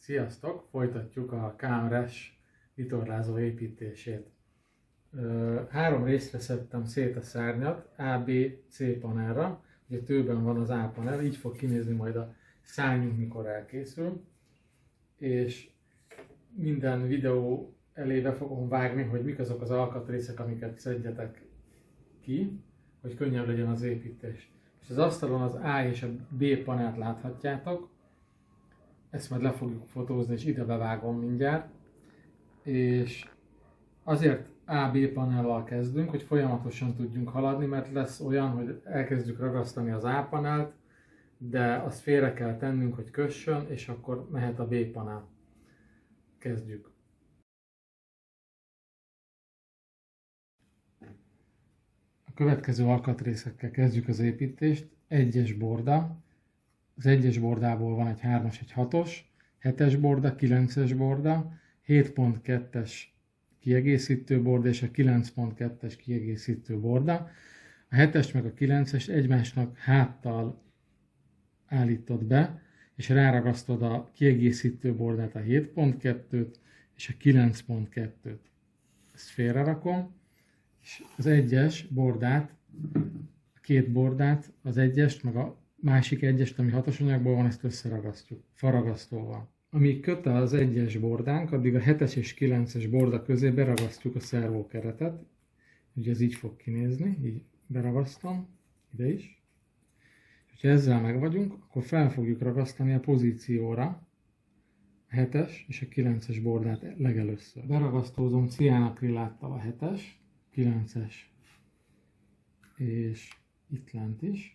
Sziasztok! Folytatjuk a KMRES vitorlázó építését. 3 részre szedtem szét a szárnyat, A, B, C panelra. Ugye tőben van az A panel, így fog kinézni majd a szárnyunk, mikor elkészül. És minden videó elébe fogom vágni, hogy mik azok az alkatrészek, amiket szedjetek ki, hogy könnyebb legyen az építés. És az asztalon az A és a B panelt láthatjátok. Ezt majd le fogjuk fotózni, és ide bevágom mindjárt. És azért A-B panellal kezdünk, hogy folyamatosan tudjunk haladni, mert lesz olyan, hogy elkezdjük ragasztani az A panelt, de azt félre kell tennünk, hogy kössön, és akkor mehet a B panel. Kezdjük. A következő alkatrészekkel kezdjük az építést. 1-es borda. Az 1-es bordából van egy 3-as, egy 6-os, 7-es borda, 9-es borda, 7.2-es kiegészítő borda és a 9.2-es kiegészítő borda. A 7-es meg a 9-es egymásnak háttal állítod be, és ráragasztod a kiegészítő bordát, a 7.2-t és a 9.2-t. Ezt félrerakom, és az 1-es bordát, a 2 bordát, az 1-est meg a másik 1-est, ami 6-os anyagból van, ezt összeragasztjuk, faragasztóval. Amíg köt az 1-es bordánk, addig a 7-es és 9-es borda közé beragasztjuk a szervókeretet. Ugye ez így fog kinézni, így beragasztom, ide is. És ha ezzel meg vagyunk, akkor fel fogjuk ragasztani a pozícióra a 7-es és a 9-es bordát legelőször. Beragasztózom ciánakrilláttal a 7-es, 9-es és itt lent is.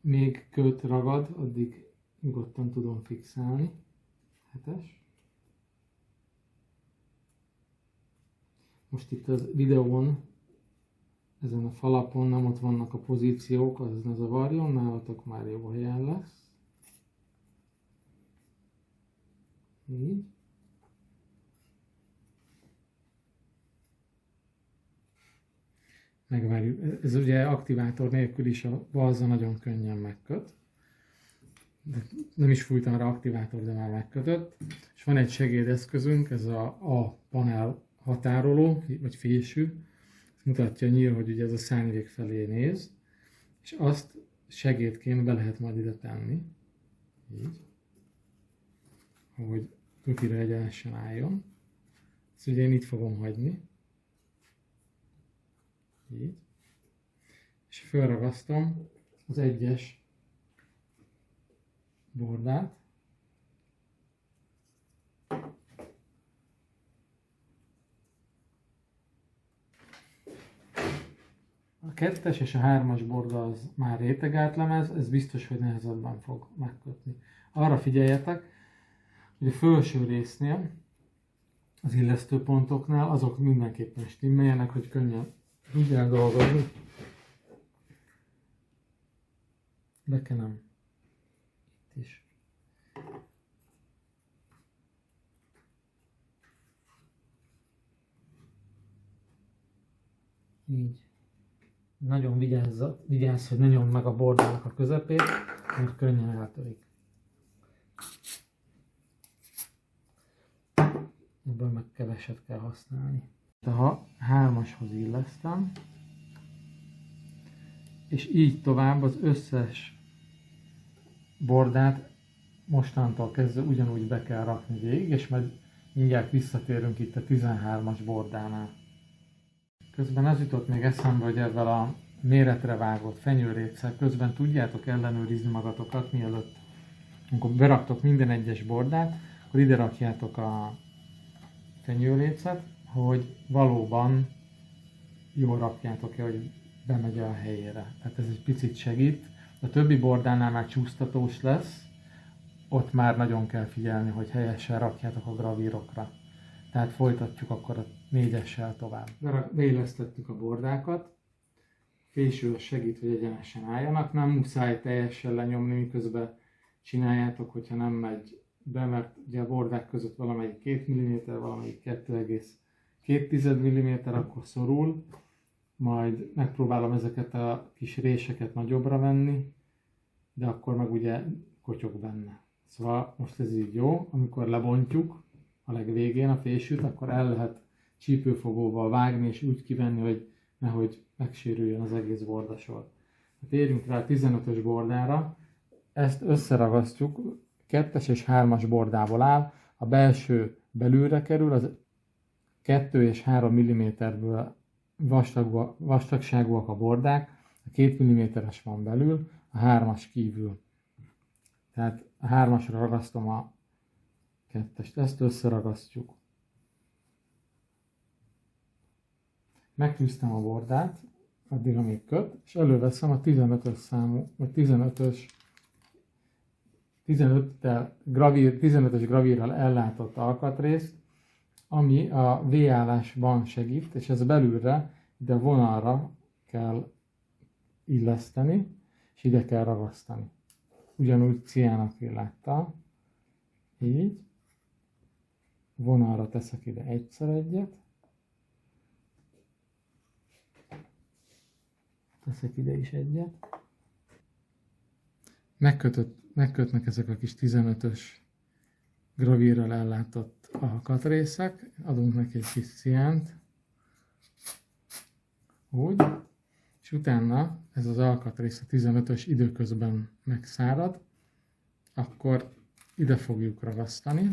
Még köt ragad, addig nyugodtan tudom fixálni. 7-es. Most itt az videón, ezen a falapon nem ott vannak a pozíciók, az ne zavarjon, nálatok már jó helyen lesz. Így. Megvárjuk. Ez ugye aktivátor nélkül is a balza nagyon könnyen megköt. De nem is fújtam rá aktivátor, de már megkötött. És van egy segédeszközünk, ez a panel határoló, vagy fésű. Ez mutatja nyíl, hogy ugye ez a szárnyvég felé néz. És azt segédként be lehet majd ide tenni. Így. Hogy tutira egyenesen álljon. Ezt ugye én itt fogom hagyni. Így. És felragasztom az 1-es bordát. A 2-es és a 3-as borda az már rétegelt lemez, ez biztos, hogy nehezebben fog megkötni. Arra figyeljetek, hogy a felső résznél, az illesztőpontoknál azok mindenképpen stimmeljenek, hogy könnyen tudjál dolgozni. Bekenem itt is. Így. Nagyon vigyázz, hogy ne nyomd meg a bordának a közepét, mert könnyen eltörik. Ebből meg keveset kell használni. Ha 3-ashoz illesztem, és így tovább az összes bordát mostantól kezdve ugyanúgy be kell rakni végig, és majd mindjárt visszatérünk itt a 13-as bordánál. Közben az jutott még eszembe, hogy ezzel a méretre vágott fenyőréccel közben tudjátok ellenőrizni magatokat, mielőtt, amikor beraktok minden egyes bordát, akkor ide rakjátok a fenyőlécet, hogy valóban jól rakjátok-e, hogy bemegy a helyére. Tehát ez egy picit segít. A többi bordánál már csúsztatós lesz, ott már nagyon kell figyelni, hogy helyesen rakjátok a gravírokra. Tehát folytatjuk akkor a 4-essel tovább. Beillesztettük a bordákat, fésül segít, hogy egyenesen álljanak, nem muszáj teljesen lenyomni, miközben csináljátok, hogyha nem megy be, mert ugye a bordák között valamelyik 2 mm, valamelyik 2,2 mm, akkor szorul, majd megpróbálom ezeket a kis réseket nagyobbra venni, de akkor meg ugye kotyog benne. Szóval most ez így jó, amikor lebontjuk a legvégén a fésűt, akkor el lehet csípőfogóval vágni és úgy kivenni, hogy nehogy megsérüljön az egész bordasor. Térjünk rá a 15-ös bordára, ezt összeragasztjuk, 2-es és 3-as bordából áll, a belső belülre kerül, az 2 és 3 mm-ből vastagságúak a bordák, a 2 mm-es van belül, a 3-as kívül. Tehát a 3-asra ragasztom a 2-est, ezt összeragasztjuk. Megfűztem a bordát, addig amíg köt, és előveszem a 15-ös számú, vagy 15-ös gravírral ellátott alkatrészt, ami a V-állásban segít, és ez belülre, ide vonalra kell illeszteni, és ide kell ragasztani. Ugyanúgy ciánakriláttal, így, vonalra teszek ide egyszer egyet, teszek ide is egyet, megkötnek ezek a kis 15-ös gravírral ellátott alkatrészek, adunk neki egy kis ciánt, úgy, és utána ez az alkatrész a 15-ös időközben megszárad, akkor ide fogjuk ragasztani,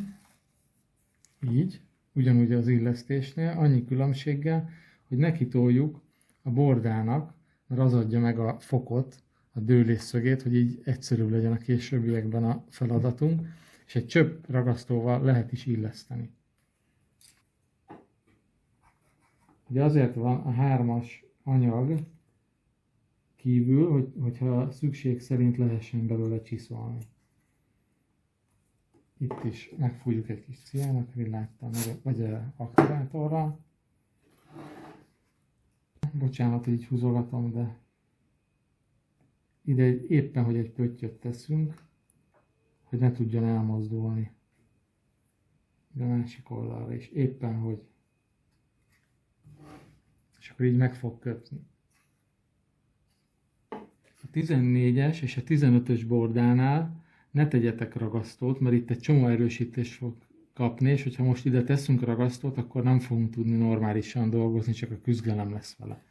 így, ugyanúgy az illesztésnél, annyi különbséggel, hogy nekitoljuk a bordának, mert az adja meg a fokot, a dőlés szögét, hogy így egyszerűbb legyen a későbbiekben a feladatunk, és egy csöpp ragasztóval lehet is illeszteni. Ugye azért van a 3-as anyag kívül, hogyha szükség szerint lehessen belőle csiszolni. Itt is megfújjuk egy kis ciánakrilláttal, vagy aktivátorral. Bocsánat, hogy így húzogatom, de ide éppen, hogy egy pöttyöt teszünk, hogy ne tudjon elmozdulni. De a másik oldalra is éppen, hogy. És akkor így meg fog kötni. A 14-es és a 15-ös bordánál ne tegyetek ragasztót, mert itt egy csomó erősítést fog kapni, és hogyha most ide teszünk ragasztót, akkor nem fogunk tudni normálisan dolgozni, csak a küzdelem lesz vele.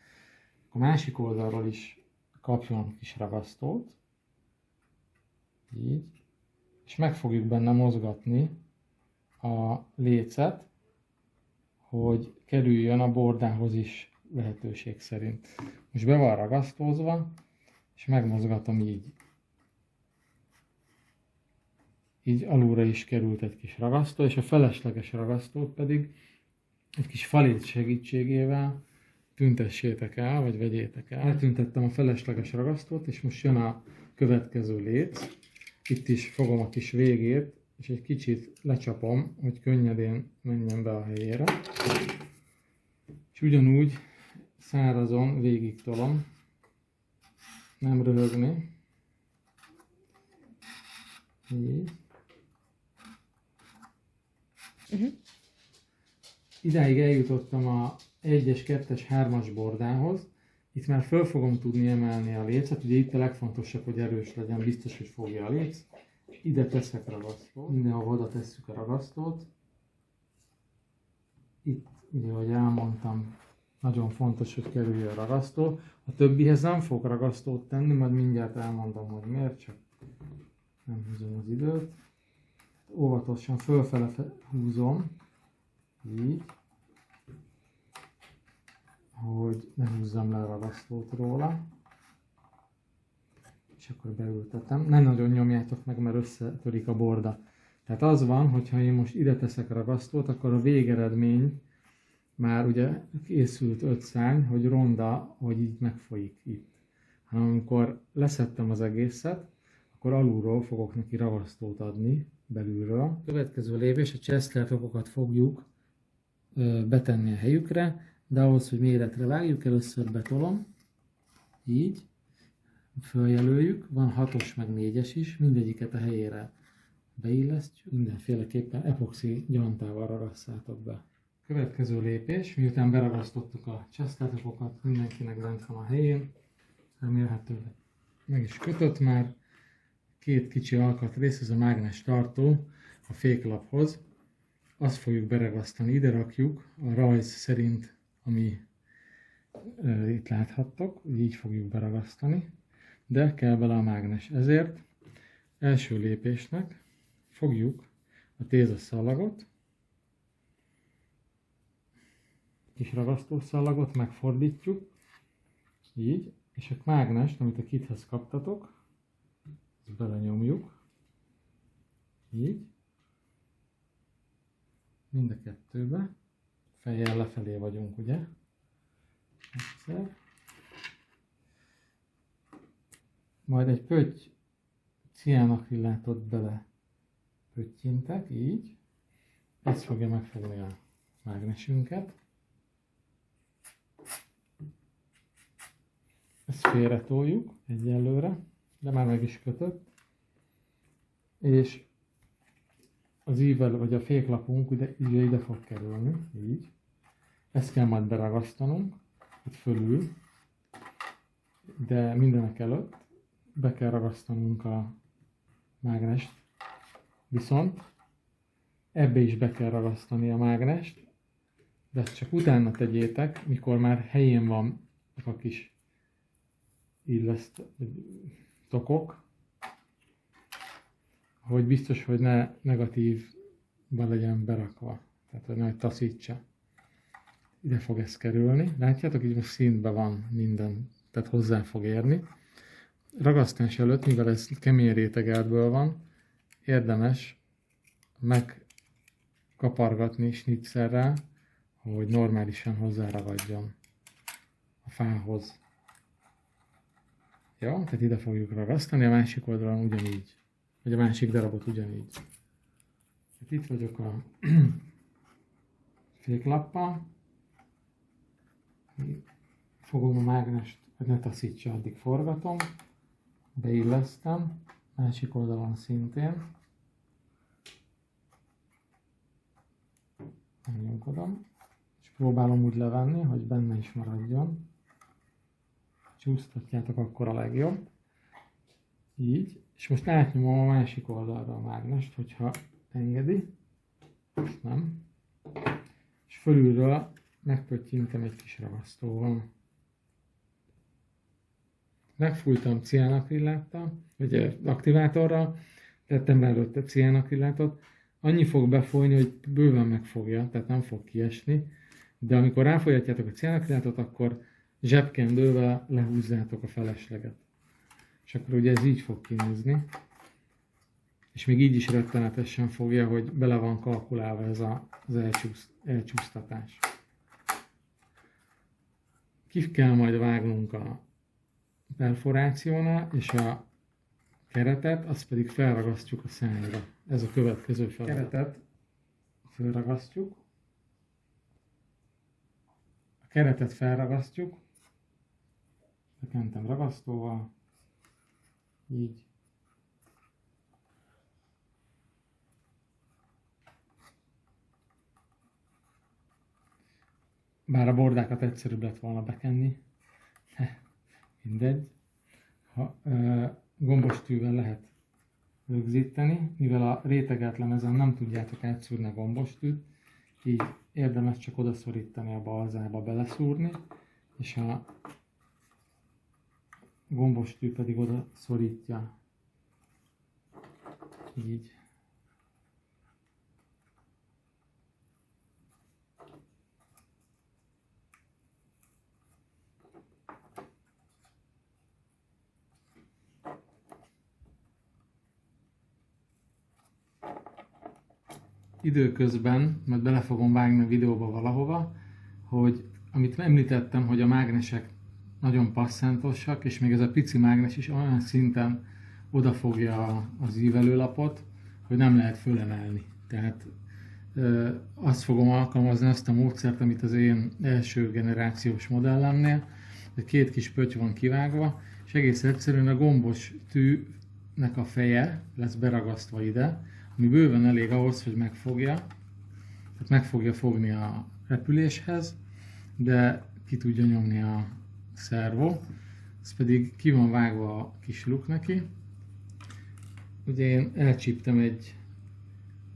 A másik oldalról is kapjon kis ragasztót, így, és meg fogjuk benne mozgatni a lécet, hogy kerüljön a bordához is lehetőség szerint. Most be van ragasztózva, és megmozgatom így. Így alulra is került egy kis ragasztó, és a felesleges ragasztót pedig egy kis faléc segítségével tüntessétek el, vagy vegyétek el. Eltüntettem a felesleges ragasztót, és most jön a következő léc. Itt is fogom a kis végét, és egy kicsit lecsapom, hogy könnyedén menjen be a helyére. És ugyanúgy szárazon végig tolom, nem röhögni. Így. Idáig eljutottam a 1-es, 2-es, 3-as bordához. Itt már föl fogom tudni emelni a lécet, ugye itt a legfontosabb, hogy erős legyen, biztos, hogy fogja a léc. Ide teszek ragasztót, mindenhol oda tesszük a ragasztót. Itt, ugye, ahogy elmondtam, nagyon fontos, hogy kerüljön a ragasztó. A többihez nem fog ragasztót tenni, majd mindjárt elmondom, hogy miért, csak nem húzom az időt. Óvatosan fölfele húzom, így, hogy ne húzzam le a ragasztót róla. És akkor beültetem. Nem nagyon nyomjátok meg, mert összetörik a borda. Tehát az van, hogyha én most ide teszek ragasztót, akkor a végeredmény már ugye készült 5 szárny, hogy ronda, hogy így megfolyik itt. Hanem amikor leszettem az egészet, akkor alulról fogok neki ragasztót adni, belülről. A következő lépés, a csesztlertokokat fogjuk betenni a helyükre, de ahhoz, hogy méretre vágjuk, először betolom, így, följelöljük, van 6-os meg 4-es is, mindegyiket a helyére beillesztjük, mindenféleképpen epoxi gyantával ragasztátok be. Következő lépés, miután beragasztottuk a csesztlátokat, mindenkinek bent van a helyén, remélhetőleg meg is kötött már. Két kicsi alkatrész, ez a mágnes tartó a féklaphoz. Azt fogjuk beragasztani, ide rakjuk a rajz szerint, ami itt láthattok, így fogjuk beragasztani, de kell bele a mágnes. Ezért első lépésnek fogjuk a tézaszalagot, kis ragasztószalagot megfordítjuk, így, és a mágnest, amit a kithez kaptatok, ezt belenyomjuk, így, mind a kettőbe, fejjel lefelé vagyunk, ugye? Egyszer. Majd egy pötty ciánakrillátot bele pöttyintek, így. Ez fogja megfogni a mágnesünket. Ezt félretoljuk egyelőre, de már meg is kötött. És az ível, vagy a féklapunk ide fog kerülni, így. Ezt kell majd beragasztanunk, itt fölül, de mindenek előtt be kell ragasztanunk a mágnest. Viszont ebbe is be kell ragasztani a mágnest, de ezt csak utána tegyétek, mikor már helyén van a kis tokok, hogy biztos, hogy ne negatívba legyen berakva, tehát hogy ne taszítsa. Ide fog ez kerülni. Látjátok, így most színben van minden, tehát hozzá fog érni. Ragasztás előtt, mivel ez kemény rétegeltből van, érdemes megkapargatni snitzerrel, hogy normálisan hozzáragadjon a fához. Jó, tehát ide fogjuk ragasztani, a másik oldalon ugyanígy, vagy a másik darabot ugyanígy. Hát itt vagyok a féklappal, fogom a mágnest, hogy ne taszítsa, addig forgatom, beillesztem, másik oldalon szintén, megnyomkodom, és próbálom úgy levenni, hogy benne is maradjon. Csúsztatjátok, akkor a legjobb. Így, és most átnyomom a másik oldalra a mágnest, hogyha engedi, most nem, és fölülről megpöttyintem egy kis ragasztóval. Megfújtam ciánakrilláttal, vagy aktivátorral, tettem be előtte ciánakrillátot, annyi fog befolyni, hogy bőven megfogja, tehát nem fog kiesni, de amikor ráfolyatjátok a ciánakrillátot, akkor zsebkendővel lehúzzátok a felesleget. És akkor ugye ez így fog kinézni. És még így is rettenetesen fogja, hogy bele van kalkulálva ez az elcsúsztatás. Ki kell majd vágnunk a perforációnál, és a keretet, azt pedig felragasztjuk a szányra. Ez a következő feladat. Keretet felragasztjuk. A keretet felragasztjuk. Bekentem ragasztóval. Így. Bár a bordákat egyszerűbb lett volna bekenni. Mindegy. Gombostűvel lehet rögzíteni, mivel a rétegelt lemezen nem tudjátok átszúrni a gombostűt, így érdemes csak odaszorítani a balzába, beleszúrni, és a gombostű pedig oda szorítja. Így. Időközben, mert bele fogom vágni a videóba valahova, hogy amit említettem, hogy a mágnesek nagyon passzántosak, és még ez a pici mágnes is olyan szinten odafogja az ívelőlapot, hogy nem lehet fölemelni. Tehát azt fogom alkalmazni, azt a módszert, amit az én első generációs modellemnél, hogy két kis pötty van kivágva, és egész egyszerűen a gombos tűnek a feje lesz beragasztva ide, ami bőven elég ahhoz, hogy megfogja, tehát meg fogja fogni a repüléshez, de ki tudja nyomni a szervo. Ez pedig ki van vágva a kis luk neki. Ugye én elcsíptem egy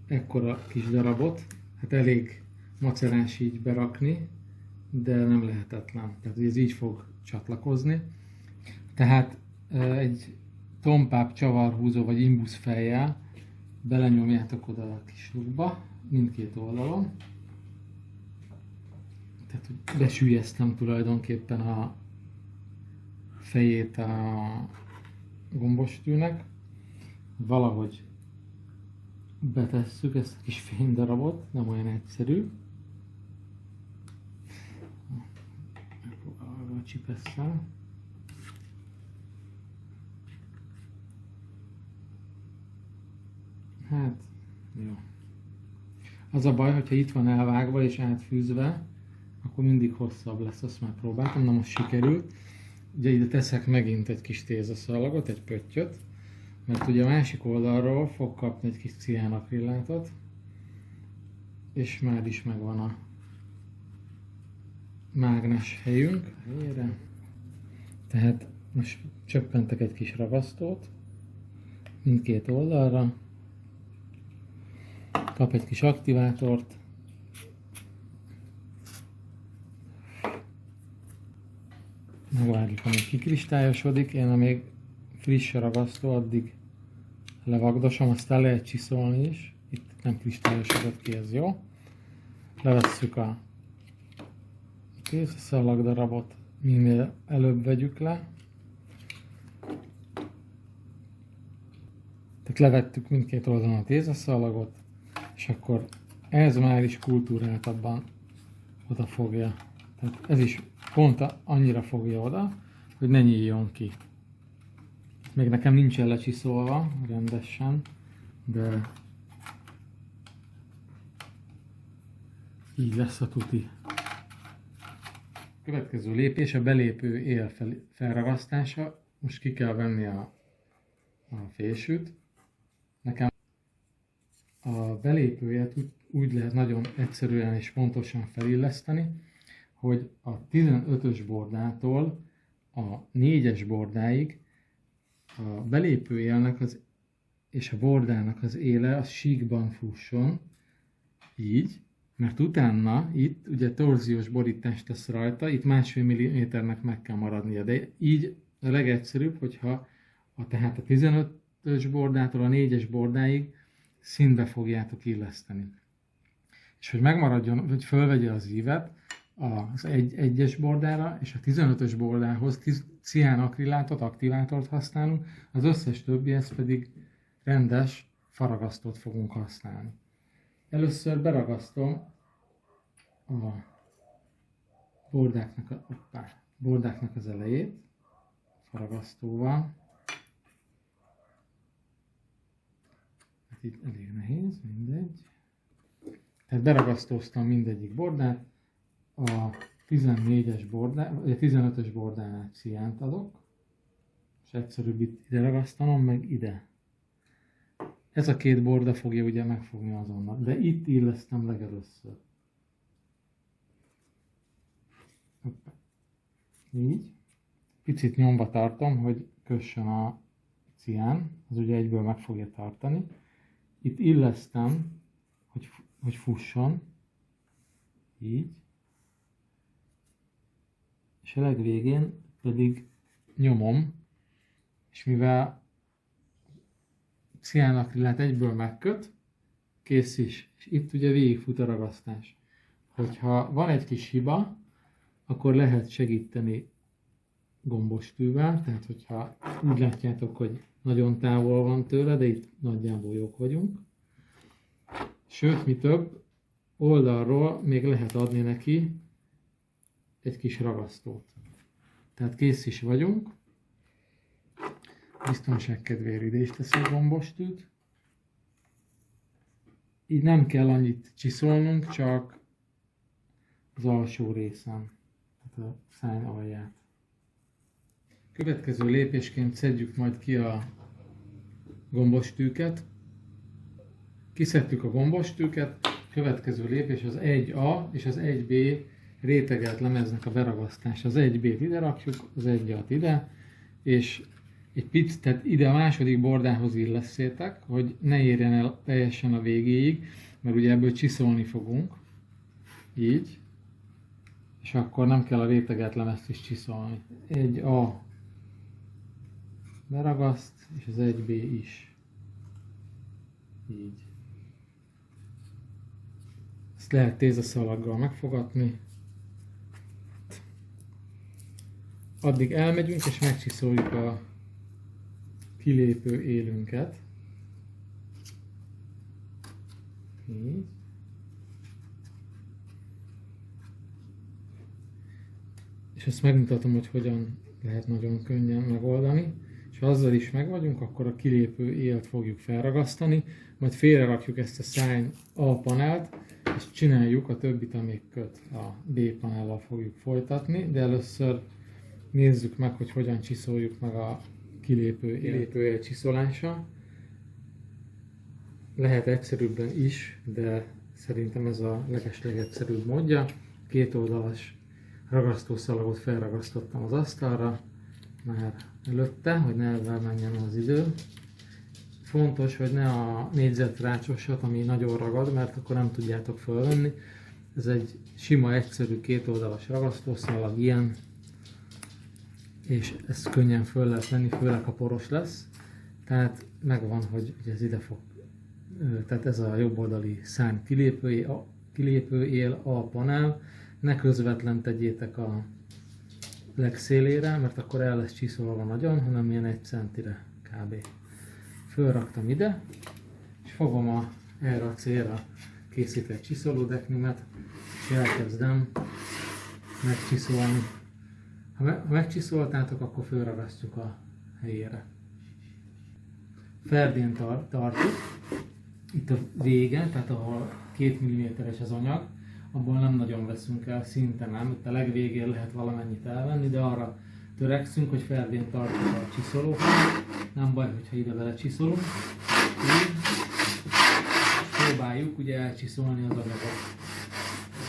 ekkora kis darabot, hát elég macerás így berakni, de nem lehetetlen. Tehát ez így fog csatlakozni. Tehát egy tompább csavarhúzó vagy imbusz fejjel belenyomjátok oda a kis lukba, mindkét oldalon. Tehát hogy besüllyesztem tulajdonképpen a fejét a gombostűnek. Valahogy betesszük ezt a kis fénydarabot, nem olyan egyszerű. Megpróbálom a csipesszel. Hát, jó. Az a baj, hogyha itt van elvágva és átfűzve, akkor mindig hosszabb lesz, azt már próbáltam, na most sikerült. Ugye ide teszek megint egy kis tézaszalagot, egy pöttyöt, mert ugye a másik oldalról fog kapni egy kis ciánakrillátot, és már is megvan a mágnes helyünk. Helyére. Tehát most csöppentek egy kis ragasztót mindkét oldalra, kap egy kis aktivátort, megvárjuk, amíg kikristályosodik. Én amíg friss a ragasztó, addig levagdosom, aztán lehet csiszolni is. Itt nem kristályosodott ki, ez jó. Levesszük a tészaszalagdarabot, minél előbb vegyük le. Tehát levettük mindkét oldalon a tészaszalagot, és akkor ez már is kultúráltabban odafogja. Tehát ez is pont annyira fogja oda, hogy ne nyíljon ki. Még nekem nincsen lecsiszolva rendesen, de így lesz a tuti. Következő lépés a belépő él felragasztása. Most ki kell venni a fésűt. Nekem a belépőjét úgy lehet nagyon egyszerűen és pontosan felilleszteni, hogy a 15-ös bordától a 4-es bordáig a belépőjelnek és a bordának az éle az síkban fusson, így, mert utána itt ugye torziós borítást tesz rajta, itt 1,5 mm-nek meg kell maradnia, de így a legegyszerűbb, hogyha tehát a 15-ös bordától a 4-es bordáig színbe fogjátok illeszteni. És hogy megmaradjon, hogy fölvegye az ívet az 1-es bordára, és a 15-ös bordához ciánakrillátot, aktivátort használunk, az összes többihez pedig rendes faragasztót fogunk használni. Először beragasztom a bordáknak az elejét faragasztóval. Hát itt elég nehéz, mindegy. Tehát beragasztóztam mindegyik bordát, a 14-es bordá, vagy a 15-ös bordánál ciánt adok, és egyszerűbb itt ide ragasztanom, meg ide. Ez a két borda fogja ugye megfogni azonnal, de itt illesztem legelőször. Így. Picit nyomva tartom, hogy kössön a cián, az ugye egyből meg fogja tartani. Itt illesztem, hogy fusson, így. És a legvégén pedig nyomom, és mivel ciánakrillát egyből megköt, kész is. És itt ugye végigfut a ragasztás. Hogyha van egy kis hiba, akkor lehet segíteni gombostűvel, tehát hogyha úgy látjátok, hogy nagyon távol van tőle, de itt nagyjából jók vagyunk. Sőt, mi több, oldalról még lehet adni neki egy kis ragasztót. Tehát kész is vagyunk. Biztonság kedvéért ide is teszek gombostűt. Így nem kell annyit csiszolnunk, csak az alsó részen, tehát a szárny alját. Következő lépésként szedjük majd ki a gombostűket. Kiszedtük a gombostűket, Következő lépés az 1A és az 1B rétegelt lemeznek a beragasztása. Az 1B-t ide rakjuk, az 1A-t ide, és egy picit, tehát ide a második bordához illesszétek, hogy ne érjen el teljesen a végéig, mert ugye ebből csiszolni fogunk, így, és akkor nem kell a rétegelt lemezt is csiszolni. 1A beragaszt, és az 1B is. Így. Ezt lehet tézaszalaggal megfogatni. Addig elmegyünk és megcsiszoljuk a kilépő élünket. Így. És ezt megmutatom, hogy hogyan lehet nagyon könnyen megoldani. És ha azzal is meg vagyunk, akkor a kilépő élt fogjuk felragasztani, majd félre rakjuk ezt a szány A panelt, és csináljuk a többit, amíg köt. A B panellal fogjuk folytatni, de először nézzük meg, hogy hogyan csiszoljuk meg a kilépő él csiszolása. Lehet egyszerűbben is, de szerintem ez a legeslegegyszerűbb módja. Kétoldalas ragasztószalagot felragasztottam az asztalra már előtte, hogy ne ezzel menjen az idő. Fontos, hogy ne a négyzetrácsosat, ami nagyon ragad, mert akkor nem tudjátok fölvenni. Ez egy sima, egyszerű kétoldalas ragasztószalag, ilyen, és ezt könnyen föl lehet venni, főleg ha poros lesz. Tehát megvan, hogy ez ide fog, tehát ez a jobboldali szárny kilépő él a panel. Ne közvetlen tegyétek a legszélére, mert akkor el lesz csiszolva nagyon, hanem ilyen 1 centire kb. Fölraktam ide, és fogom erre a célra készített csiszolódeknimet, és elkezdem megcsiszolni. Ha megcsiszoltátok, akkor fölragasztjuk a helyére. Ferdén tartjuk, itt a vége, tehát ahol 2 mm-es az anyag, abból nem nagyon veszünk el, szinte nem, itt a legvégén lehet valamennyit elvenni, de arra törekszünk, hogy ferdén tartjuk a csiszolót. Nem baj, hogyha ide vele csiszolunk. Így. Próbáljuk ugye elcsiszolni az anyagot.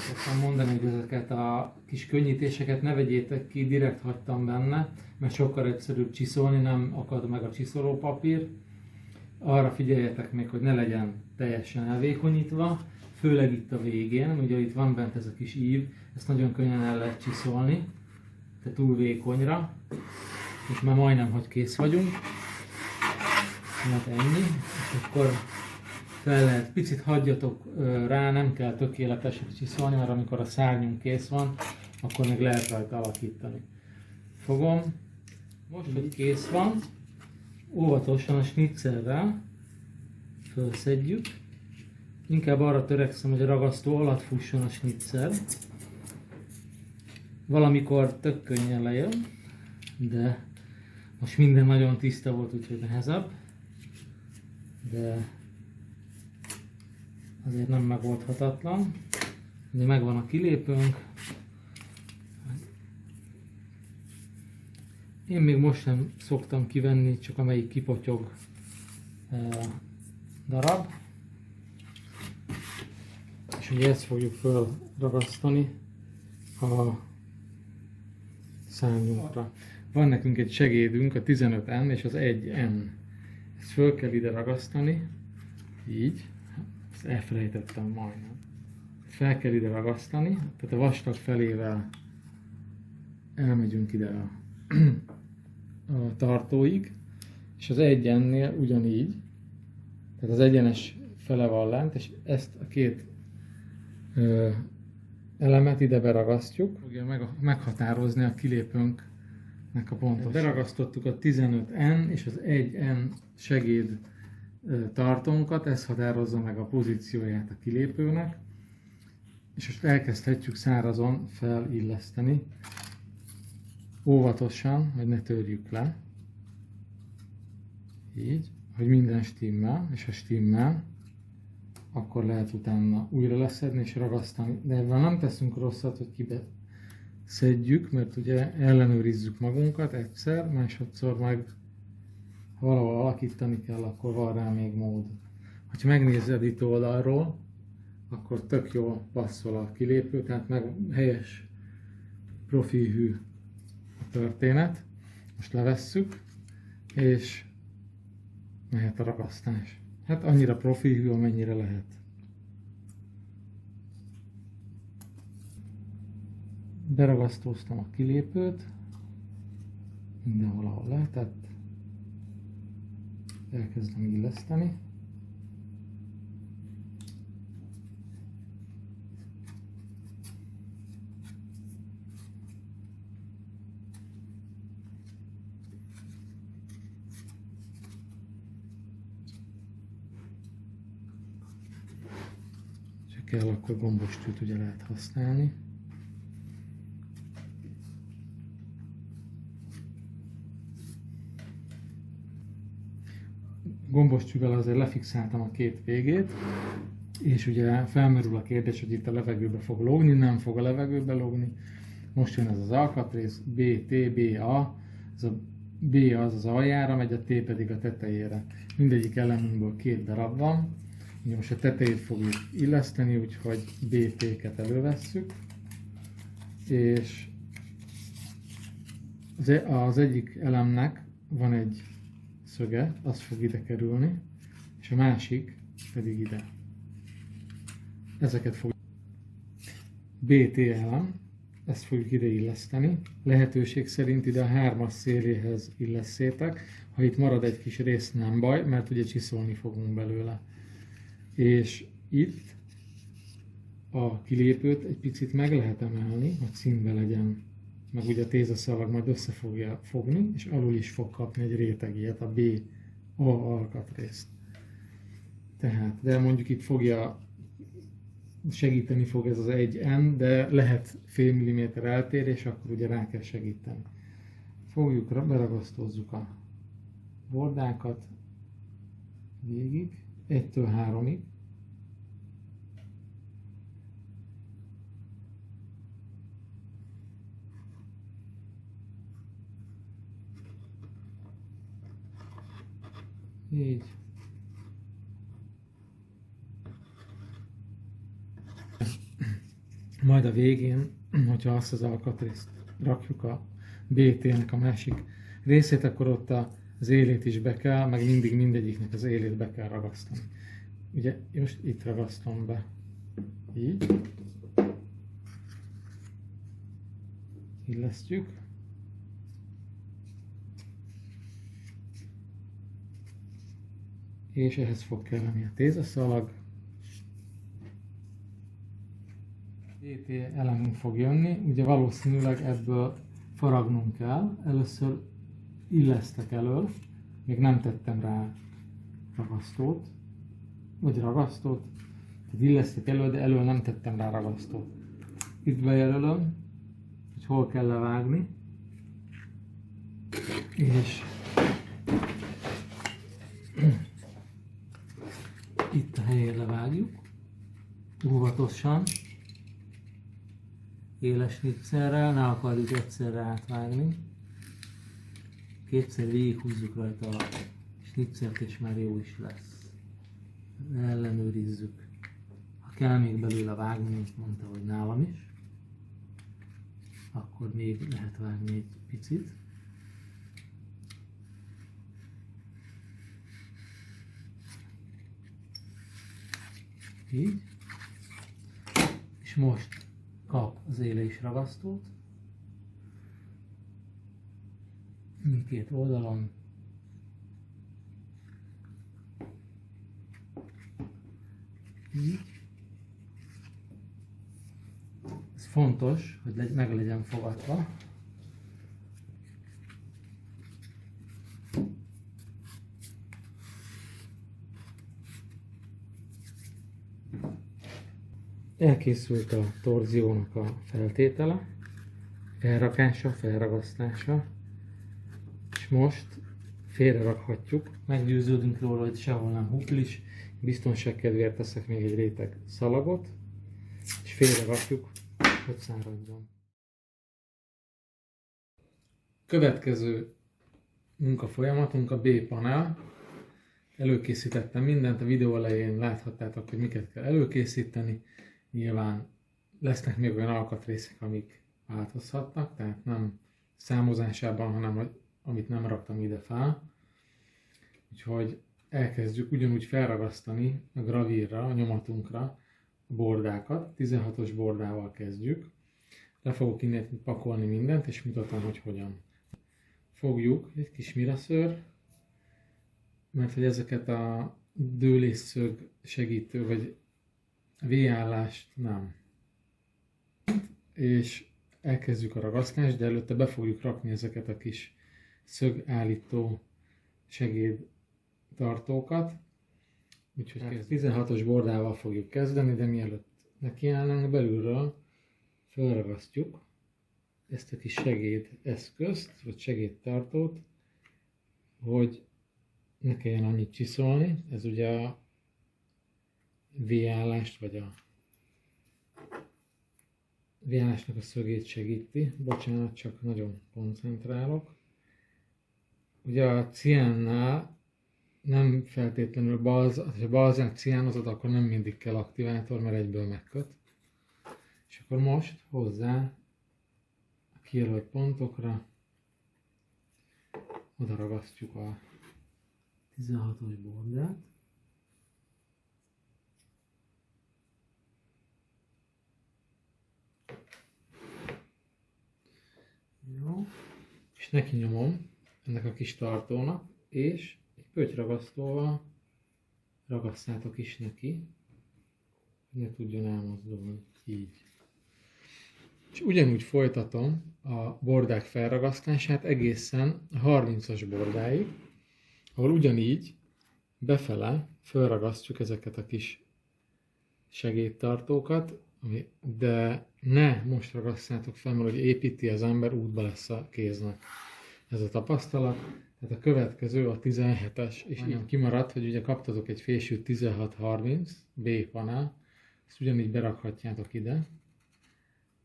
Szoktam mondani, hogy ezeket a kis könnyítéseket ne vegyétek ki, direkt hagytam benne, mert sokkal egyszerűbb csiszolni, nem akad meg a csiszolópapír. Arra figyeljetek még, hogy ne legyen teljesen elvékonyítva, főleg itt a végén, ugye itt van bent ez a kis ív, ezt nagyon könnyen el lehet csiszolni, tehát túl vékonyra, és már majdnem, hogy kész vagyunk. Hát ennyi, és akkor fel lehet, picit hagyjatok rá, nem kell tökéletesen csiszolni, mert amikor a szárnyunk kész van, akkor még lehet rajta alakítani. Fogom, most, hogy kész van, óvatosan a snitzerrel felszedjük. Inkább arra törekszem, hogy a ragasztó alatt fusson a snitzer. Valamikor tök könnyen lejön, de most minden nagyon tiszta volt, úgyhogy nehezebb. De azért nem megoldhatatlan. Ugye megvan a kilépőnk. Én még most sem szoktam kivenni, csak amelyik kipotyog darab. És ugye ezt fogjuk felragasztani a szárnyunkra. Van nekünk egy segédünk, a 15N és az 1N. Ezt föl kell ide ragasztani, így. Ezt elfelejtettem majdnem. Fel kell ide ragasztani, tehát a vastag felével elmegyünk ide a tartóig, és az 1N-nél ugyanígy, tehát az egyenes fele van lent, és ezt a két elemet ide beragasztjuk, fogja meghatározni a kilépőnknek a pontot. Beragasztottuk a 15N és az 1N segéd tartónkat, ez határozza meg a pozícióját a kilépőnek, és most elkezdhetjük szárazon felilleszteni, óvatosan, hogy ne törjük le, így, hogy minden stimmel, és ha stimmel, akkor lehet utána újra leszedni és ragasztani. De ebben nem teszünk rosszat, hogy kibe szedjük, mert ugye ellenőrizzük magunkat egyszer, másodszor meg ha valahol alakítani kell, akkor van rá még mód. Ha megnézed itt oldalról, akkor tök jól passzol a kilépő, tehát meg helyes profilhű a történet. Most levesszük, és mehet a ragasztás. Hát annyira profilhű, amennyire lehet. Beragasztóztam a kilépőt, mindenhol ahol lehetett. Elkezdem illeszteni. Ha kell, akkor gombostűt ugye lehet használni. Gombostűvel azért lefixáltam a két végét, és ugye felmerül a kérdés, hogy itt a levegőbe fog lógni, nem fog a levegőbe lógni. Most jön ez az alkatrész, BT, BA, ez a B az aljára megy, a T pedig a tetejére. Mindegyik elemünkből 2 darab van. Ugye most a tetejét fogjuk illeszteni, úgyhogy BT-ket elővesszük, és az egyik elemnek van egy szöge, az fog ide kerülni, és a másik pedig ide. Ezeket fogjuk. BT elem, ezt fogjuk ide illeszteni. Lehetőség szerint ide a 3-as széléhez illesszétek. Ha itt marad egy kis rész, nem baj, mert ugye csiszolni fogunk belőle. És itt a kilépőt egy picit meg lehet emelni, hogy színbe legyen. Meg ugye a tézaszalag majd össze fogja fogni, és alul is fog kapni egy rétegiet, a A alkatrészt. Tehát, de mondjuk itt segíteni fog ez az 1N, de lehet fél milliméter eltérés, akkor ugye rá kell segíteni. Fogjuk, beragasztózzuk a bordákat végig, 1-től 3-ig. Így. Majd a végén, hogyha azt az alkatrészt rakjuk a BT-nek a másik részét, akkor ott az élét is be kell, meg mindig mindegyiknek az élét be kell ragasztani. Ugye most itt ragasztom be. Így. Illesztjük. És ehhez fog kelleni a tézaszalag. BT elemünk fog jönni, ugye valószínűleg ebből faragnunk kell. Először illesztek elől, még nem tettem rá ragasztót, tehát illesztek elől, de elől nem tettem rá ragasztót. Itt bejelölöm, hogy hol kell levágni, és itt a helyén levágjuk, óvatosan, éles snipszerrel, ne akarjuk egyszerre átvágni. 2-szer végighúzzuk rajta a snipszert, és már jó is lesz. Ellenőrizzük. Ha kell még belőle vágni, mint mondta, hogy nálam is, akkor még lehet vágni egy picit. Így. És most kap az éle is ragasztót. Mindkét oldalon. Így. Ez fontos, hogy meg legyen fogadva. Elkészült a torziónak a feltétele, felrakása, felragasztása, és most félre rakhatjuk, meggyőződünk róla, hogy sehol nem huplis, biztonság kedvéért teszek még egy réteg szalagot, és félre rakjuk, hogy száradjon. Következő munkafolyamatunk a B-panel. előkészítettem mindent, a videó elején láthattátok, hogy miket kell előkészíteni. Nyilván lesznek még olyan alkatrészek, amik változhatnak, tehát nem számozásában, hanem amit nem raktam ide fel. Úgyhogy elkezdjük ugyanúgy felragasztani a gravírra, a nyomatunkra a bordákat. 16-os bordával kezdjük. Le fogok innen pakolni mindent, és mutatom, hogy hogyan. Fogjuk egy kis miraszőr, mert hogy ezeket a dőlésszög segítő, vagy V-állást nem. És elkezdjük a ragasztást, de előtte be fogjuk rakni ezeket a kis szögállító segédtartókat. Úgyhogy 16-os bordával fogjuk kezdeni, de mielőtt nekiállnánk, belülről felragasztjuk ezt a kis segédeszközt, vagy segédtartót, hogy ne kelljen annyit csiszolni. Ez ugye a V-állást, vagy a V-állásnak a szögét segíti. Bocsánat, csak nagyon koncentrálok. Ugye a ciánnál nem feltétlenül ha balzát ciánozod, akkor nem mindig kell aktivátor, mert egyből megköt. És akkor most hozzá a kijelölt pontokra oda ragasztjuk a 16-os bordát. Jó. És neki nyomom ennek a kis tartónak, és egy pöttyragasztóval ragasztátok is neki, hogy ne tudjon elmozdulni. Így. És ugyanúgy folytatom a bordák felragasztását egészen a 30-as bordáig, ahol ugyanígy befele felragasztjuk ezeket a kis segédtartókat, de ne most ragasztátok fel, mert hogy építi az ember, útba lesz a kéznek. Ez a tapasztalat. Tehát a következő a 17-es, és így kimaradt, hogy ugye kaptatok egy fésült 1630 B panel, ezt ugyanígy berakhatjátok ide,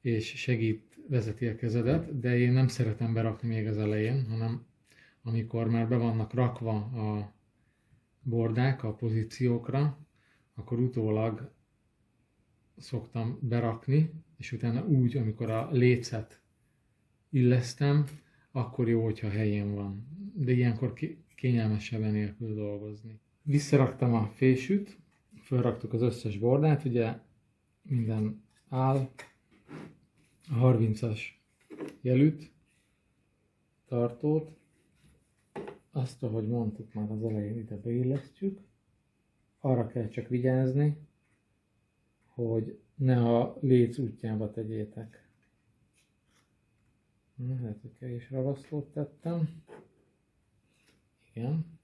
és segít, vezeti a kezedet, de én nem szeretem berakni még az elején, hanem amikor már be vannak rakva a bordák a pozíciókra, akkor utólag szoktam berakni, és utána úgy, amikor a lécet illesztem, akkor jó, hogyha helyén van. De ilyenkor kényelmesebb nélkül dolgozni. Visszaraktam a fésűt, felraktuk az összes bordát, ugye minden áll, a 30-as jelűt, tartót, azt, ahogy mondtuk már az elején, ide beillesztjük. Arra kell csak vigyázni, hogy ne a léc útjába tegyétek. Hát, hogy kevés ragasztót tettem. Igen.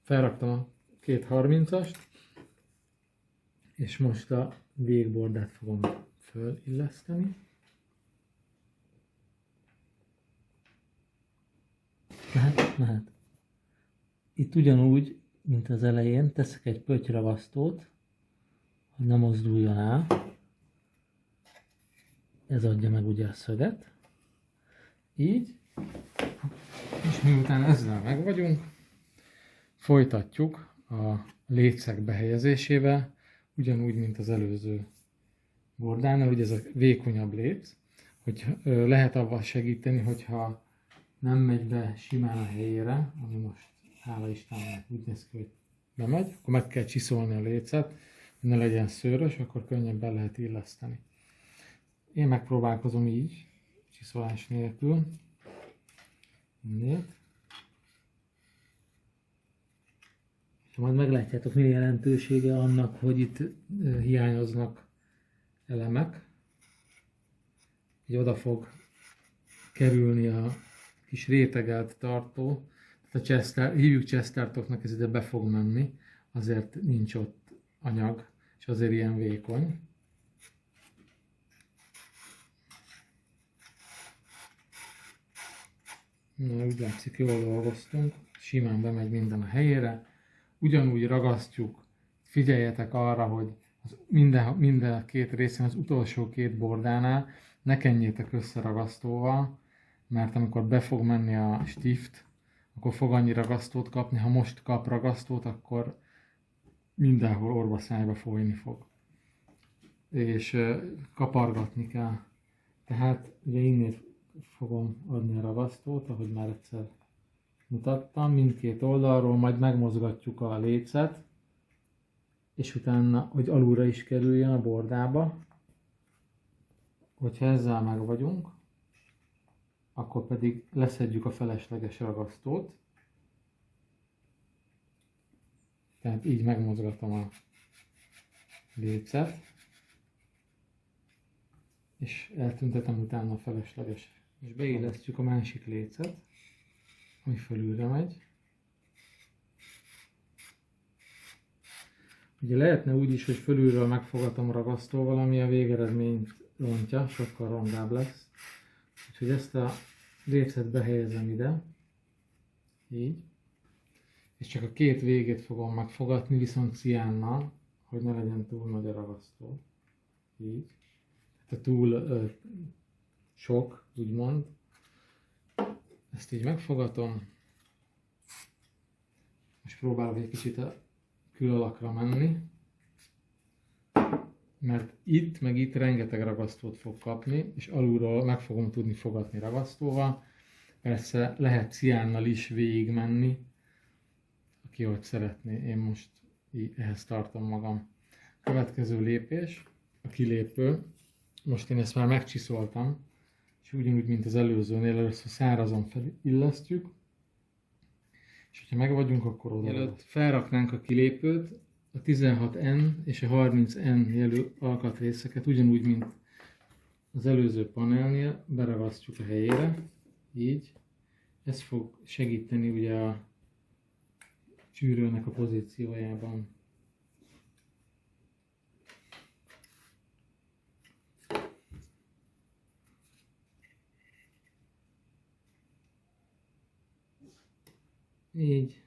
Felraktam a két 30-ast, és most a végbordát fogom fölilleszteni. Mehet. Itt ugyanúgy, mint az elején, teszek egy pöttyragasztót, hogy ne mozduljon el. Ez adja meg ugye a szöget. Így. És miután ezzel meg vagyunk, folytatjuk a lécek behelyezésével, ugyanúgy, mint az előző bordánál, ugye ez a vékonyabb léc, hogy lehet avval segíteni, hogyha nem megy be simán a helyére, ami most hála Istennek úgy néz ki, hogy bemegy, akkor meg kell csiszolni a lécet, hogy ne legyen szőrös, akkor könnyebben lehet illeszteni. Én megpróbálkozom így, csiszolás nélkül. Innét. És majd meglátjátok, mi jelentősége annak, hogy itt hiányoznak elemek. Így oda fog kerülni a kis rétegelt tartó. Tehát hívjuk chesttartoknak, ez ide be fog menni, azért nincs ott anyag, és azért ilyen vékony. Na, úgy látszik, jól dolgoztunk, simán bemegy minden a helyére. Ugyanúgy ragasztjuk, figyeljetek arra, hogy minden két részen, az utolsó két bordánál ne kenjétek össze ragasztóval, mert amikor be fog menni a stift, akkor fog annyi ragasztót kapni. Ha most kap ragasztót, akkor mindenhol orva-szájba folyni fog. És kapargatni kell. Tehát ugye innét fogom adni a ragasztót, ahogy már egyszer mutattam, mindkét oldalról, majd megmozgatjuk a lécet, és utána, hogy alulra is kerüljön a bordába. Hogyha ezzel meg vagyunk, akkor pedig leszedjük a felesleges ragasztót. Tehát így megmozgatom a lécet, és eltüntetem utána a felesleges. És beillesztjük a másik lécet, ami fölülre megy. Ugye lehetne úgy is, hogy fölülről megfogatom ragasztóval, ami a végeredményt rontja, sokkal rondább lesz. Úgyhogy ezt a lécet behelyezem ide, így. És csak a két végét fogom megfogatni, viszont ciánnal, hogy ne legyen túl nagy a ragasztó. Így. Tehát túl sok, úgymond. Ezt így megfogatom. Most próbálok egy kicsit a külalakra menni. Mert itt, meg itt rengeteg ragasztót fog kapni, és alulról meg fogom tudni fogatni ragasztóval. Persze lehet ciánnal is végigmenni, aki hogy szeretné. Én most ehhez tartom magam. Következő lépés, a kilépő. Most én ezt már megcsiszoltam, és ugyanúgy, mint az előzőnél, először szárazon felillesztjük, és hogyha meg vagyunk, akkor oda. Mielőtt felraknánk a kilépőt, a 16N és a 30N jelű alkatrészeket ugyanúgy, mint az előző panelnél beragasztjuk a helyére, így. Ez fog segíteni ugye a csűrőnek a pozíciójában. Így.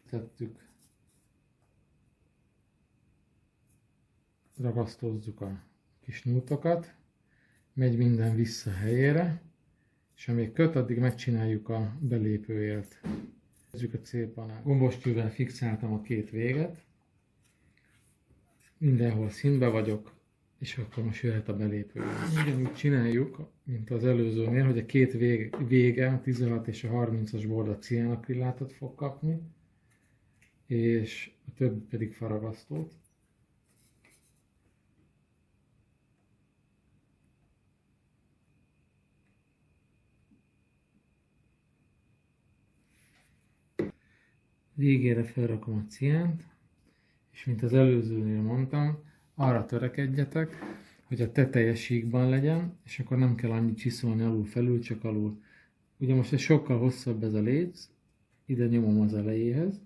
Tettük. Ragasztozzuk a kis nútokat. Megy minden vissza helyére, és amíg köt, addig megcsináljuk a belépőjét. Kezdjük a célpanel. Gombostűvel fixáltam a két véget. Mindenhol színbe vagyok, és akkor most jöhet a belépő. Ugyanúgy csináljuk, mint az előzőnél, hogy a két vége, a 16 és a 30-as borda ciánakrillátot fog kapni, és a többi pedig faragasztót. Végére felrakom a ciánt, és mint az előzőnél mondtam, arra törekedjetek, hogy a teteje síkban legyen, és akkor nem kell annyit csiszolni alul-felül, csak alul. Ugye most ez sokkal hosszabb ez a léc, ide nyomom az elejéhez,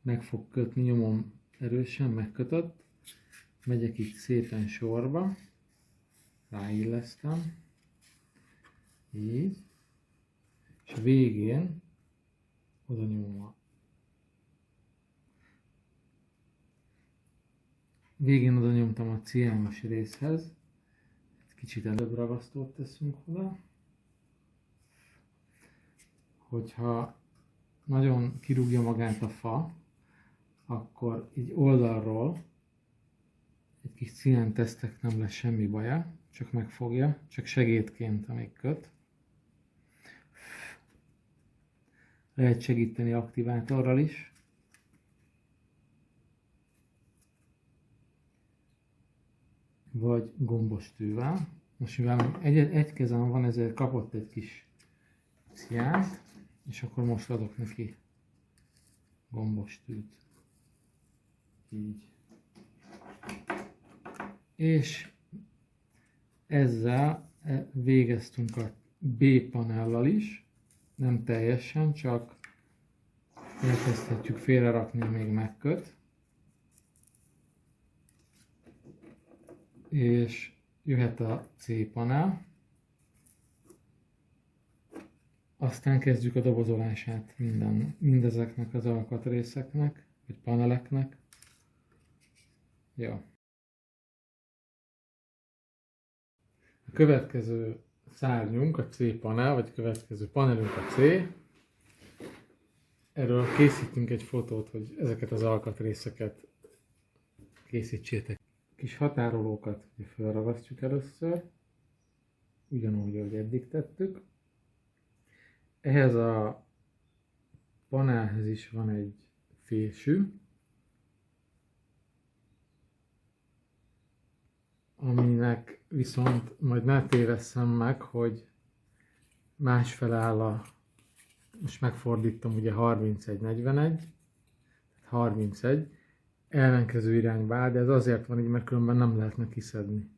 meg fog kötni, nyomom erősen, megkötött, megyek itt szépen sorba, ráillesztem, így, és a végén oda nyomom a végén oda nyomtam a ciános részhez, kicsit előbb ragasztót teszünk oda. Hogyha nagyon kirúgja magát a fa, akkor így oldalról egy kis cián tesztek, nem lesz semmi baja, csak megfogja, csak segédként, amíg köt. Lehet segíteni aktivátorral is. Vagy gombostűvel. Most mivel egy kezem van, ezért kapott egy kis ciánt, és akkor most adok neki gombostűt. Így. És ezzel végeztünk a B panellal is, nem teljesen, csak elkezdhetjük félrerakni, még megköt. És jöhet a C-panel, aztán kezdjük a dobozolását mindezeknek az alkatrészeknek, vagy paneleknek. Jó. A következő szárnyunk a C-panel, vagy a következő panelünk a C. Erről készítünk egy fotót, hogy ezeket az alkatrészeket készítsétek. Kis határolókat felragasztjuk először, ugyanúgy, ahogy eddig tettük. Ehhez a panelhez is van egy fésű, aminek viszont majd ne tévesszem meg, hogy másfele áll a, most megfordítom ugye 31-41, 31, ellenkező irányba áll, de ez azért van így, mert különben nem lehetne kiszedni.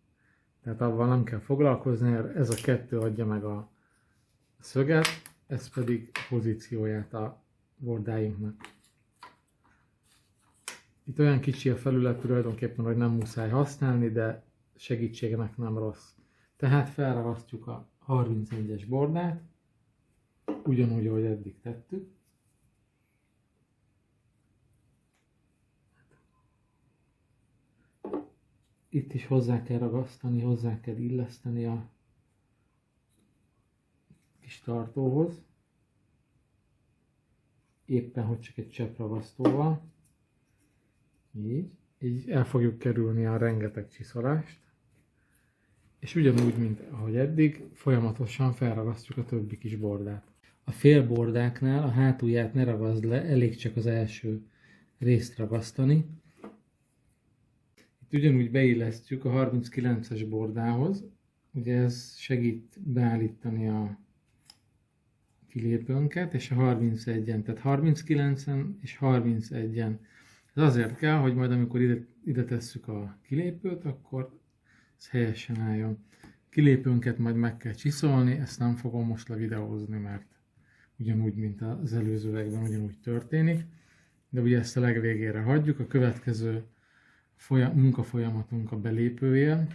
Tehát avval nem kell foglalkozni, ez a kettő adja meg a szöget, ez pedig a pozícióját a bordáinknak. Itt olyan kicsi a felület tulajdonképpen, hogy nem muszáj használni, de segítségnek nem rossz. Tehát felragasztjuk a 31-es bordát, ugyanúgy, ahogy eddig tettük. Itt is hozzá kell ragasztani, hozzá kell illeszteni a kis tartóhoz. Éppen, hogy csak egy csepragasztóval. Így el fogjuk kerülni a rengeteg csiszolást. És ugyanúgy, mint ahogy eddig, folyamatosan felragasztjuk a többi kis bordát. A félbordáknál a hátulját ne ragaszd le, elég csak az első részt ragasztani. Itt ugyanúgy beillesztjük a 39-es bordához, ugye ez segít beállítani a kilépőnket, és a 31-en, tehát 39-en és 31-en. Ez azért kell, hogy majd amikor ide tesszük a kilépőt, akkor ez helyesen álljon. Kilépőnket majd meg kell csiszolni, ezt nem fogom most levideózni, mert ugyanúgy, mint az előzőekben ugyanúgy történik. De ugye ezt a legvégére hagyjuk, a következő munkafolyamatunk a belépője.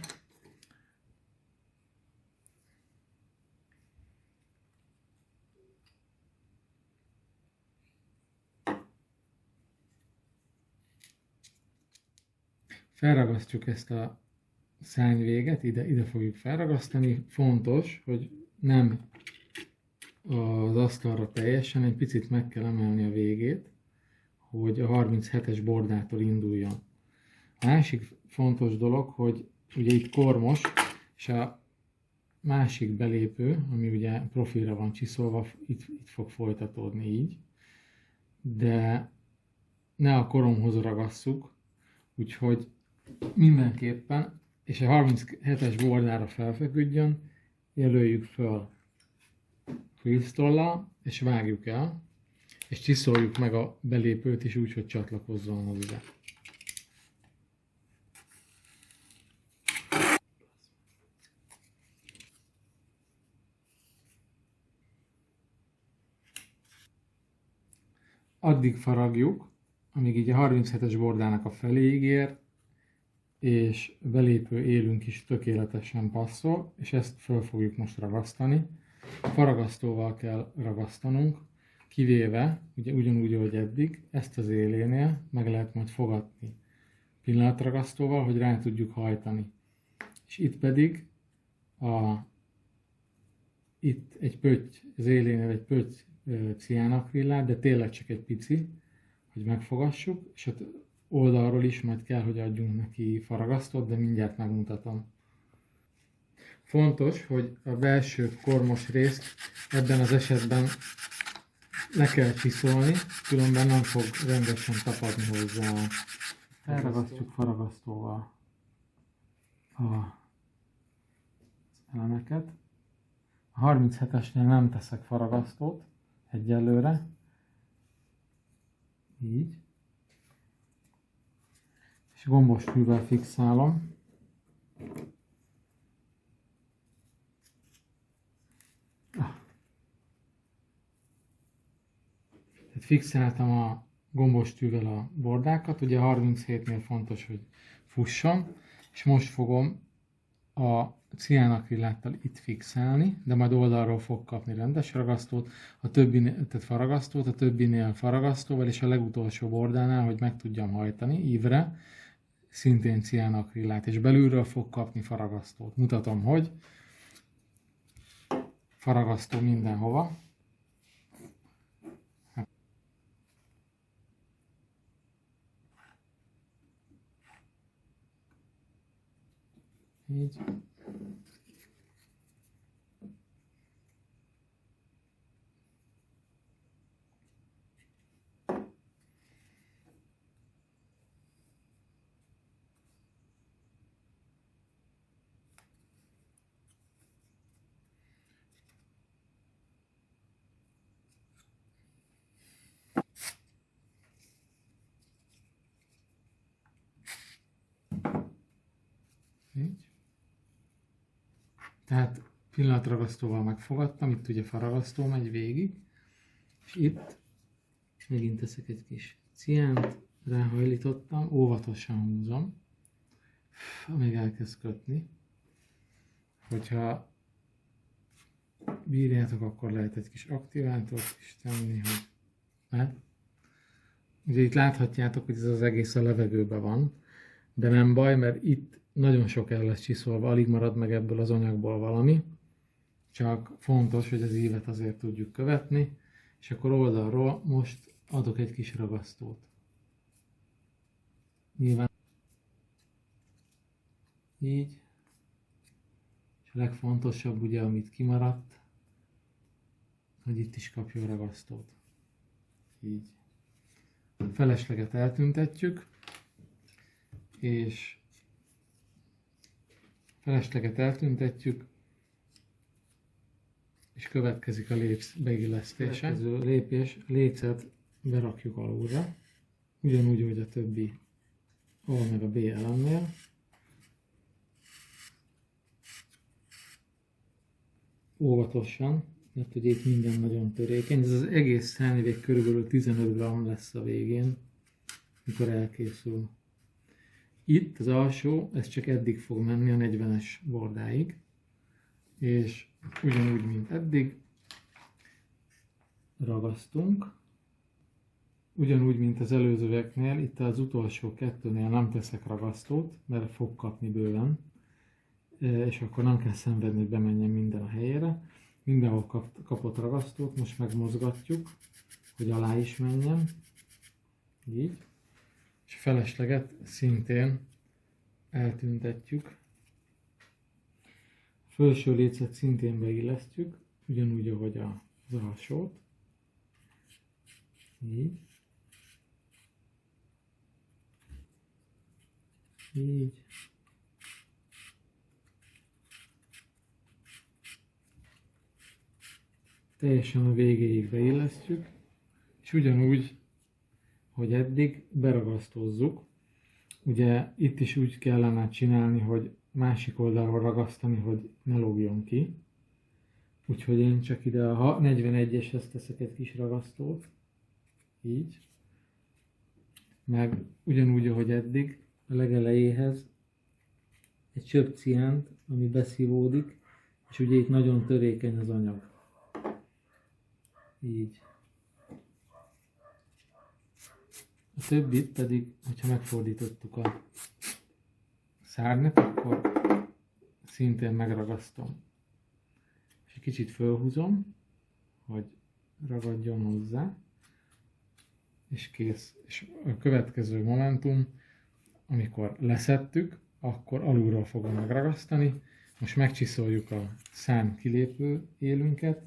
Felragasztjuk ezt a szárnyvéget, ide fogjuk felragasztani. Fontos, hogy nem az asztalra teljesen, egy picit meg kell emelni a végét, hogy a 37-es bordától induljon. A másik fontos dolog, hogy ugye itt kormos, és a másik belépő, ami ugye profilra van csiszolva, itt fog folytatódni így, de ne a koromhoz ragasszuk, úgyhogy mindenképpen, és a 37-es bordára felfeküdjön, jelöljük fel freeze-tollal, és vágjuk el, és csiszoljuk meg a belépőt is úgy, hogy csatlakozzon hozzá. Addig faragjuk, amíg így a 37-es bordának a feléig ér, és belépő élünk is tökéletesen passzol, és ezt föl fogjuk most ragasztani. Faragasztóval kell ragasztanunk, kivéve, ugye ugyanúgy, ahogy eddig, ezt az élénél meg lehet majd fogadni pillanatragasztóval, hogy rá tudjuk hajtani. És itt pedig itt egy pötty, az élénél egy pötty ciánakrillát, de tényleg csak egy pici, hogy megfogassuk, és ott oldalról is majd kell, hogy adjunk neki faragasztót, de mindjárt megmutatom. Fontos, hogy a belső kormos részt ebben az esetben le kell csiszolni, különben nem fog rendesen tapadni hozzá. Elragasztjuk faragasztóval az elemeket. A 37-esnél nem teszek faragasztót egyelőre. Így. És gombos fűvel fixálom. Tehát fixáltam a gombos tűvel a bordákat, ugye a 37-nél fontos, hogy fusson, és most fogom a ciánakrilláttal itt fixálni, de majd oldalról fog kapni rendes ragasztót, tehát faragasztót, a többinél faragasztóval, és a legutolsó bordánál, hogy meg tudjam hajtani ívre, szintén ciánakrillát, és belülről fog kapni faragasztót. Mutatom, hogy faragasztó mindenhova. Így. Így. Tehát pillanatragasztóval megfogadtam, itt ugye faragasztó megy végig, és itt megint teszek egy kis ciánt, ráhajlítottam, óvatosan húzom, amíg elkezd kötni. Hogyha bírjátok, akkor lehet egy kis aktivátort is tenni, hogy ne. Ugye itt láthatjátok, hogy ez az egész a levegőben van, de nem baj, mert itt nagyon sok el lesz csiszolva, alig marad meg ebből az anyagból valami, csak fontos, hogy az ívet azért tudjuk követni, és akkor oldalról most adok egy kis ragasztót. Nyilván így, és a legfontosabb ugye, amit kimaradt, hogy itt is kapjon ragasztót. Így. A felesleget eltüntetjük, és következik a léc beillesztése. Következő lépés, lécet berakjuk alulra, ugyanúgy, hogy a többi A meg a B elemnél. Óvatosan, mert ugye itt minden nagyon törékeny, ez az egész szárnyvég körülbelül 15 g lesz a végén, mikor elkészül. Itt az alsó, ez csak eddig fog menni a 40-es bordáig, és ugyanúgy, mint eddig, ragasztunk. Ugyanúgy, mint az előzőeknél, itt az utolsó kettőnél nem teszek ragasztót, mert fog kapni bőven, és akkor nem kell szenvedni, hogy bemenjen minden a helyére. Mindenhol kapott ragasztót, most megmozgatjuk, hogy alá is menjen, így. És a felesleget szintén eltüntetjük. A felső lécet szintén beillesztjük, ugyanúgy, ahogy az alsót. Így. Így. Teljesen a végéig beillesztjük, és ugyanúgy, hogy eddig beragasztozzuk. Ugye itt is úgy kellene csinálni, hogy másik oldalról ragasztani, hogy ne lógjon ki. Úgyhogy én csak ide a 41-eshez teszek egy kis ragasztót. Így. Meg ugyanúgy, ahogy eddig, a legelejéhez egy csöpp ciánt, ami beszívódik, és ugye itt nagyon törékeny az anyag. Így. A többit pedig, hogyha megfordítottuk a szárnyat, akkor szintén megragasztom. És egy kicsit fölhúzom, hogy ragadjon hozzá, és kész. És a következő momentum, amikor leszettük, akkor alulról fogom megragasztani. Most megcsiszoljuk a szárny kilépő élünket,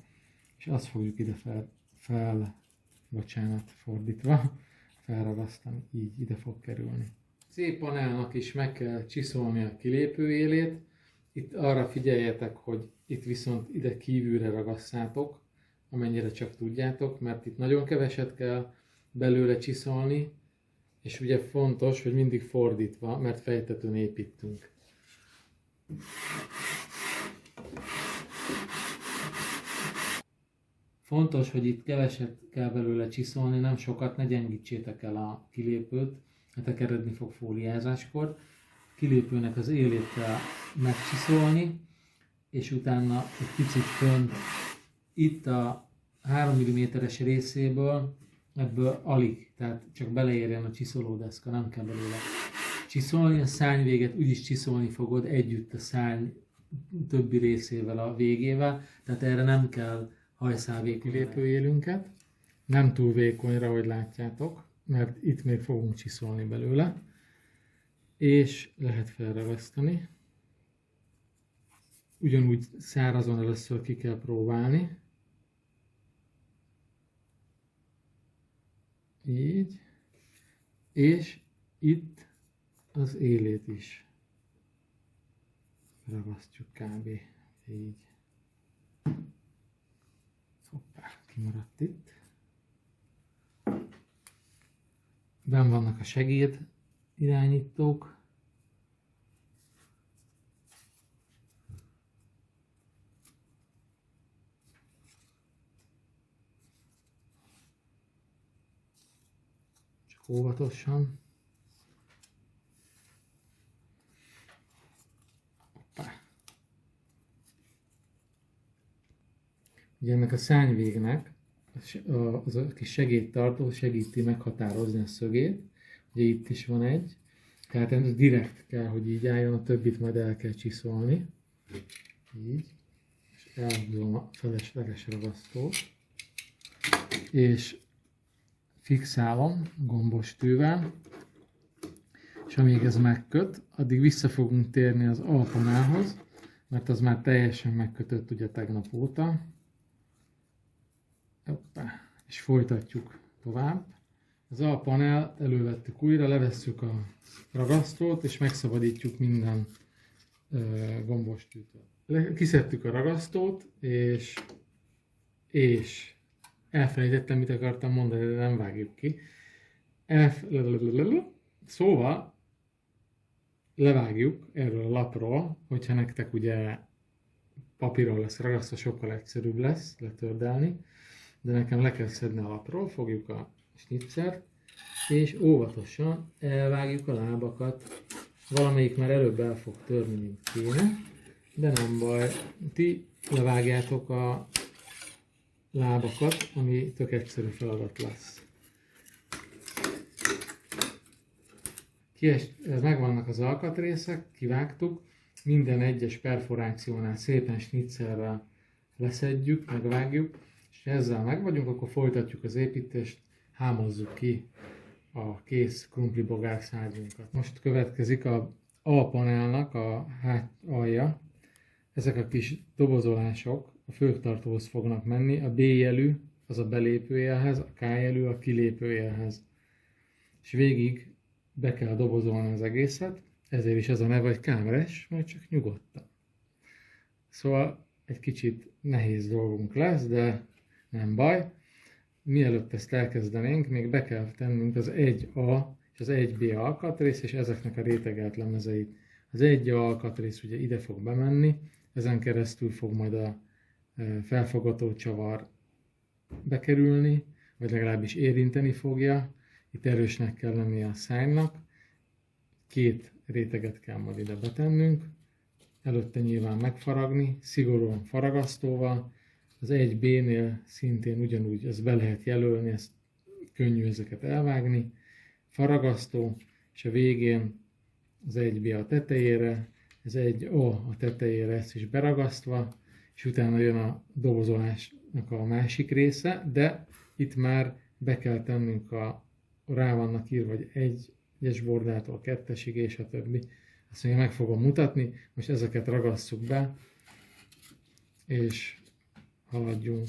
és azt fogjuk ide fordítva, felragasztani, így ide fog kerülni. C-panelnak is meg kell csiszolni a kilépő élét. Itt arra figyeljetek, hogy itt viszont ide kívülre ragasszátok, amennyire csak tudjátok, mert itt nagyon keveset kell belőle csiszolni, és ugye fontos, hogy mindig fordítva, mert fejtetőn építünk. Fontos, hogy itt keveset kell belőle csiszolni, nem sokat, ne gyengítsétek el a kilépőt, mert tekeredni fog fóliázáskor. Kilépőnek az élét kell megcsiszolni, és utána egy picit fönt itt a 3 mm-es részéből, ebből alig, tehát csak beleérjen a csiszolódeszka, nem kell belőle csiszolni. A szárnyvéget úgyis csiszolni fogod együtt a szárny többi részével, a végével, tehát erre nem kell hajszálvékony kilépőélünket. Nem túl vékonyra, hogy látjátok, mert itt még fogunk csiszolni belőle. És lehet felragasztani. Ugyanúgy szárazon először ki kell próbálni. Így. És itt az élét is ragasztjuk kb. Így. Hoppá, kimaradt itt. Benn vannak a segéd irányítók. Csak óvatosan. Hoppá. Ugye ennek a szárnyvégnek az a kis segédtartó segíti meghatározni a szögét. Ugye itt is van egy, tehát ez direkt kell, hogy így álljon, a többit majd el kell csiszolni. Így. És elhúzom a felesleges ragasztót. És fixálom gombos tűvel. És amíg ez megköt, addig vissza fogunk térni az alpanelhoz, mert az már teljesen megkötött ugye tegnap óta. Hoppá. És folytatjuk tovább. Az alpanelt elővettük újra, levesszük a ragasztót, és megszabadítjuk minden gombos tűtől. Kiszedtük a ragasztót, és elfelejtettem, mit akartam mondani, de nem vágjuk ki. Szóval levágjuk erről a lapról, hogyha nektek ugye papíron lesz ragasztva, sokkal egyszerűbb lesz letördelni, de nekem le kell szedni a lapról, fogjuk a snitzert, és óvatosan elvágjuk a lábakat. Valamelyik már előbb el fog törni, mint kéne, de nem baj. Ti levágjátok a lábakat, ami tök egyszerű feladat lesz. Megvannak az alkatrészek, kivágtuk, minden egyes perforációnál szépen snitzerrel leszedjük, megvágjuk, és ezzel meg vagyunk, akkor folytatjuk az építést, hámozzuk ki a kész krumplibogár szárnyunkat. Most következik a alpanelnak a alja. Ezek a kis dobozolások a főtartóhoz fognak menni, a B jelű az a belépőjelhez, a K jelű a kilépőjelhez. És végig be kell dobozolni az egészet, ezért is ez a neve, hogy kámres, majd csak nyugodtan. Szóval egy kicsit nehéz dolgunk lesz, de nem baj. Mielőtt ezt elkezdenénk, még be kell tennünk az 1A és az 1B alkatrész, és ezeknek a rétegelt lemezeit. Az 1A alkatrész ugye ide fog bemenni, ezen keresztül fog majd a felfogató csavar bekerülni, vagy legalábbis érinteni fogja. Itt erősnek kell lennie a szárnynak. 2 réteget kell majd ide betennünk. Előtte nyilván megfaragni, szigorúan faragasztóval. Az 1B-nél szintén ugyanúgy ezt be lehet jelölni, ezt könnyű ezeket elvágni. Faragasztó, és a végén az 1B a tetejére, az 1A a tetejére, ezt is beragasztva, és utána jön a dobozolásnak a másik része, de itt már be kell tennünk rá vannak írva, hogy 1-es bordától 2-esig és a többi. Azt még meg fogom mutatni, most ezeket ragasszuk be, és haladjunk.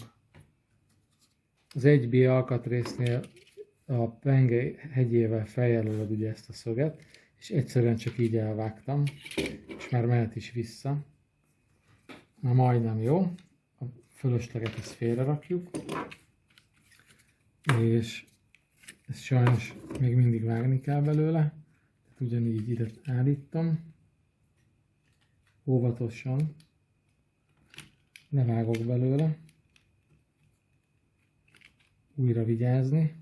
Az 1B alkatrésznél a penge hegyével feljelölöd ugye ezt a szöget, és egyszerűen csak így elvágtam, és már mehet is vissza. Na majdnem jó, a fölösleget ezt félre rakjuk, és ezt sajnos még mindig vágni kell belőle, ugyanígy ide állítom, óvatosan levágok belőle, újra vigyázni,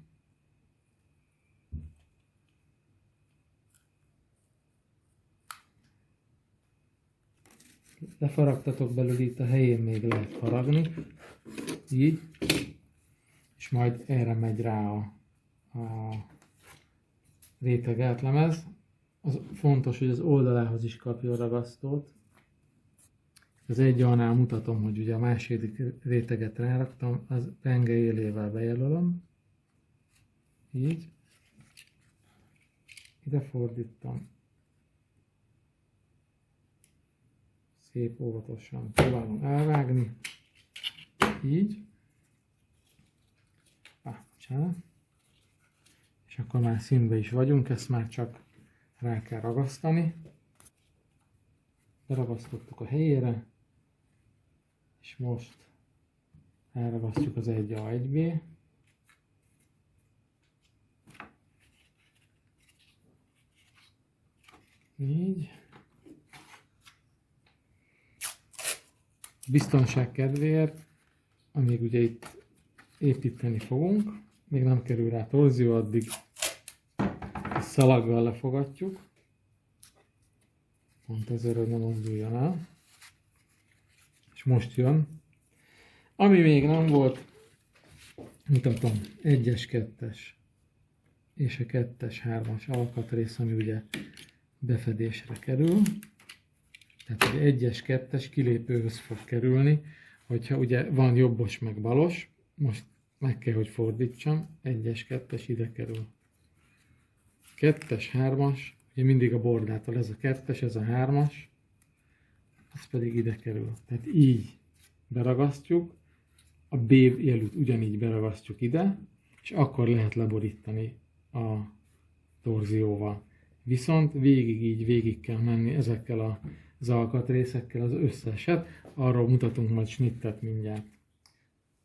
lefaragtatok belőle, itt a helyén még lehet faragni, így, és majd erre megy rá a rétegelt lemez. Az fontos, hogy az oldalához is kapja a ragasztót. Az egy alnál mutatom, hogy ugye a második réteget ráraktam, az penge élével bejelölöm, így, ide fordítom, szép óvatosan próbálom elvágni, így, bocsánat, és akkor már színbe is vagyunk, ezt már csak rá kell ragasztani, beragasztottuk a helyére, és most elragasztjuk az 1A1B, így. Biztonság kedvéért, amíg ugye itt építeni fogunk, még nem kerül rá torzió, addig a szalaggal lefogatjuk, pont ezért, hogy ne mozduljon el. És most jön. Ami még nem volt, mutatom, 1-es, 2-es és a 2-es, 3-as alkatrész, ami ugye befedésre kerül. Tehát egy 1-es, 2-es kilépőhöz fog kerülni, hogyha ugye van jobbos meg balos, most meg kell, hogy fordítsam, 1-es, 2-es ide kerül. 2-es, 3-as, ugye mindig a bordától ez a 2-es, ez a 3-as, az pedig ide kerül. Tehát így beragasztjuk, a B jelút ugyanígy beragasztjuk ide, és akkor lehet leborítani a torzióval. Viszont végig kell menni ezekkel az alkatrészekkel az összeset, arról mutatunk majd snittet mindjárt.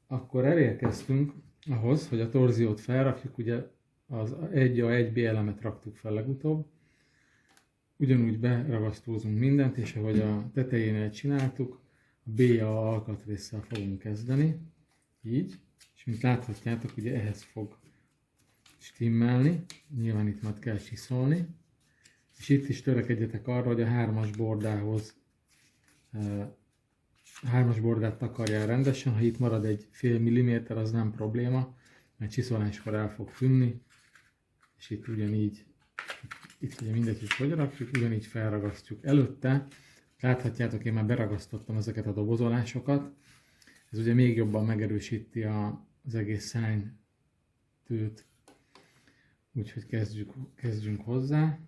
Akkor elérkeztünk ahhoz, hogy a torziót felrakjuk, ugye az 1A1B elemet raktuk fel legutóbb, ugyanúgy beragasztózunk mindent, és ahogy a tetejénél csináltuk, a BA alkatrésszel fogunk kezdeni, így, és mint láthatjátok, ugye ehhez fog stimmelni, nyilván itt majd kell csiszolni, és itt is törekedjetek arra, hogy a 3-as bordához, a 3-as bordát takarjál rendesen, ha itt marad egy fél milliméter, az nem probléma, mert csiszoláskor el fog fűnni, és itt ugyanígy, itt ugye mindegy, hogy rakjuk, ugyanígy felragasztjuk. Előtte, láthatjátok, én már beragasztottam ezeket a dobozolásokat, ez ugye még jobban megerősíti az egész szárnytőt, úgyhogy kezdjünk hozzá.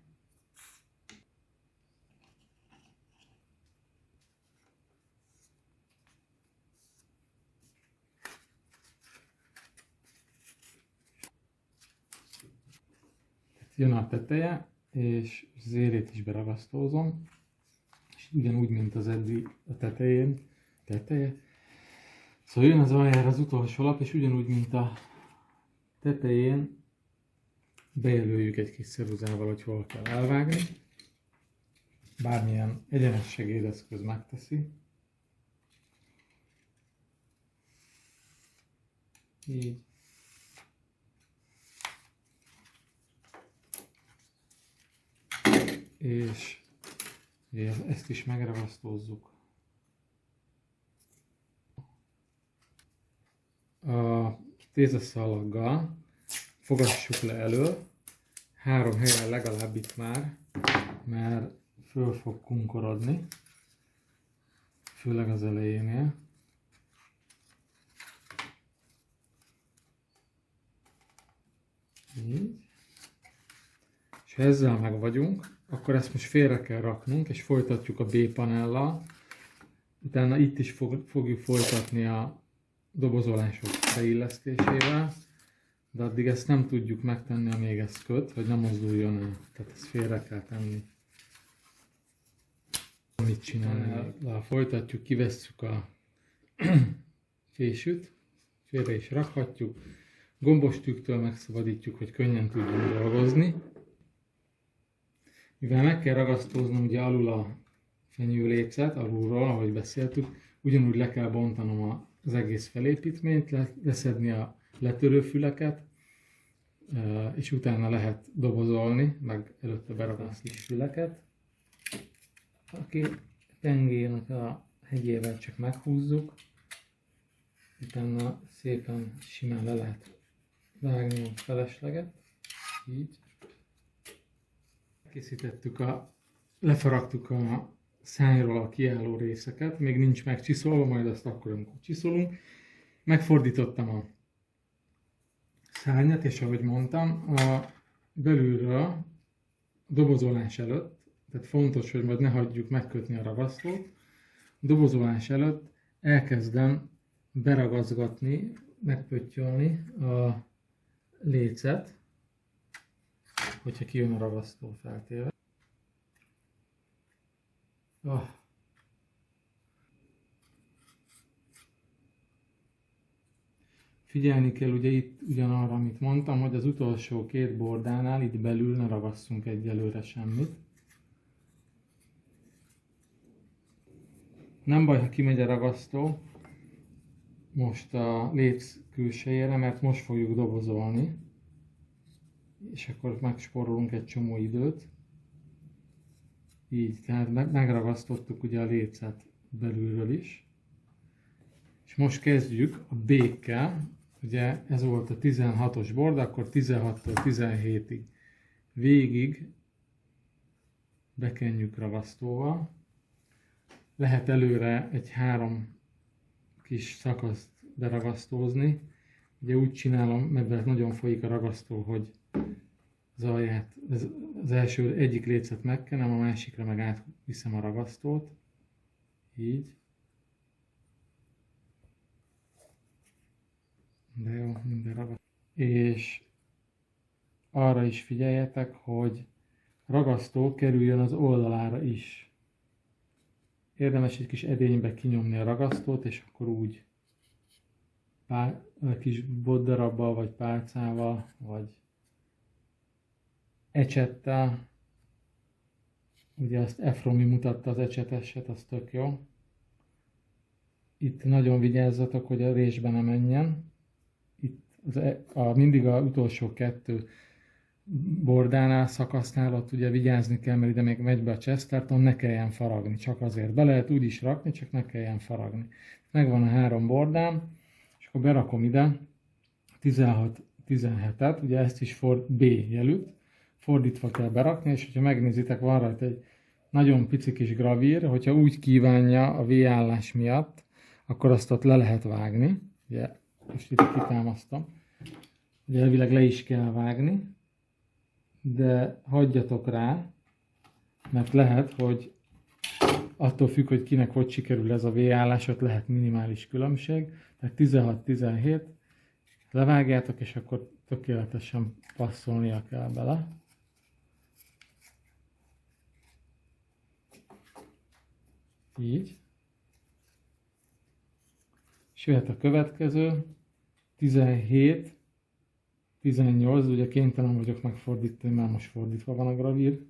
Jön a teteje, és az élét is beragasztózom, és ugyanúgy, mint az eddig a teteje. Szóval jön az aljára az utolsó lap, és ugyanúgy, mint a tetején bejelöljük egy kis ceruzával, hogy hol kell elvágni. Bármilyen egyenes segédeszköz megteszi. Így. És ezt is megragasztózzuk. A tézeszalaggal fogassuk le elő, 3 helyen legalább itt már, mert föl fog kunkorodni, főleg az elejénél. Így. És ha ezzel meg vagyunk, akkor ezt most félre kell raknunk, és folytatjuk a B-panellal. Utána itt is fogjuk folytatni a dobozolások beillesztésével, de addig ezt nem tudjuk megtenni, amíg ez köt, hogy nem mozduljon el. Tehát ezt félre kell tenni. Mit csinálni? Folytatjuk, kivesszük a fésűt, félre is rakhatjuk, gombos tűktől megszabadítjuk, hogy könnyen tudjunk dolgozni. Mivel meg kell ragasztóznom ugye alul a fenyőlépcet, alulról, ahogy beszéltük, ugyanúgy le kell bontanom az egész felépítményt, leszedni a letörőfüleket, és utána lehet dobozolni, meg előtte beragasztani füleket. Aki pengének a hegyével csak meghúzzuk, utána szépen simán le lehet vágni a felesleget, így. Készítettük lefaragtuk a szányról a kiálló részeket, még nincs megcsiszolva, majd azt akkor, amikor csiszolunk. Megfordítottam a szárnyat, és ahogy mondtam, belülről a dobozolás előtt, tehát fontos, hogy majd ne hagyjuk megkötni a ragasztót, a dobozolás előtt elkezdem beragazgatni, megpöttyölni a lécet, hogyha kijön a ragasztó feltéve. Figyelni kell ugye itt ugyanarra, amit mondtam, hogy az utolsó két bordánál itt belül ne ragasszunk egyelőre semmit. Nem baj, ha kimegy a ragasztó most a léc külsejére, mert most fogjuk dobozolni, és akkor megspórolunk egy csomó időt. Így, tehát megragasztottuk ugye a lécet belülről is. És most kezdjük a békkel, ugye ez volt a 16-os bord, akkor 16-tól 17-ig végig bekenjük ragasztóval. Lehet előre egy 3 kis szakaszt beragasztózni. Ugye úgy csinálom, mert nagyon folyik a ragasztó, hogy az alját, az első egyik lécet megkenem, a másikra meg átviszem a ragasztót. Így. De jó, minden ragasztó. És arra is figyeljetek, hogy ragasztó kerüljön az oldalára is. Érdemes egy kis edénybe kinyomni a ragasztót, és akkor úgy kis boddarabbal, vagy pálcával, vagy ecsettel. Ugye azt Efromi mutatta az ecseteset, az tök jó. Itt nagyon vigyázzatok, hogy a résbe ne menjen. Itt mindig az utolsó 2 bordánál, szakasznál ott ugye vigyázni kell, mert ide még megy be a Chesterton, ne kelljen faragni, csak azért. Be lehet úgy is rakni, csak ne kelljen faragni. Megvan a 3 bordám, és akkor berakom ide 16-17-et, ugye ezt is B jelűt, fordítva kell berakni, és hogyha megnézitek, van rajta egy nagyon pici kis gravír, hogyha úgy kívánja a V-állás miatt, akkor azt ott le lehet vágni. Ugye, most itt kitámasztom. Ugye elvileg le is kell vágni, de hagyjatok rá, mert lehet, hogy attól függ, hogy kinek hogy sikerül ez a V-állás, ott lehet minimális különbség. Tehát 16-17, levágjátok, és akkor tökéletesen passzolnia kell bele. Így. És jöhet a következő, 17, 18, ugye kénytelen vagyok megfordítani, mert most fordítva van a gravír,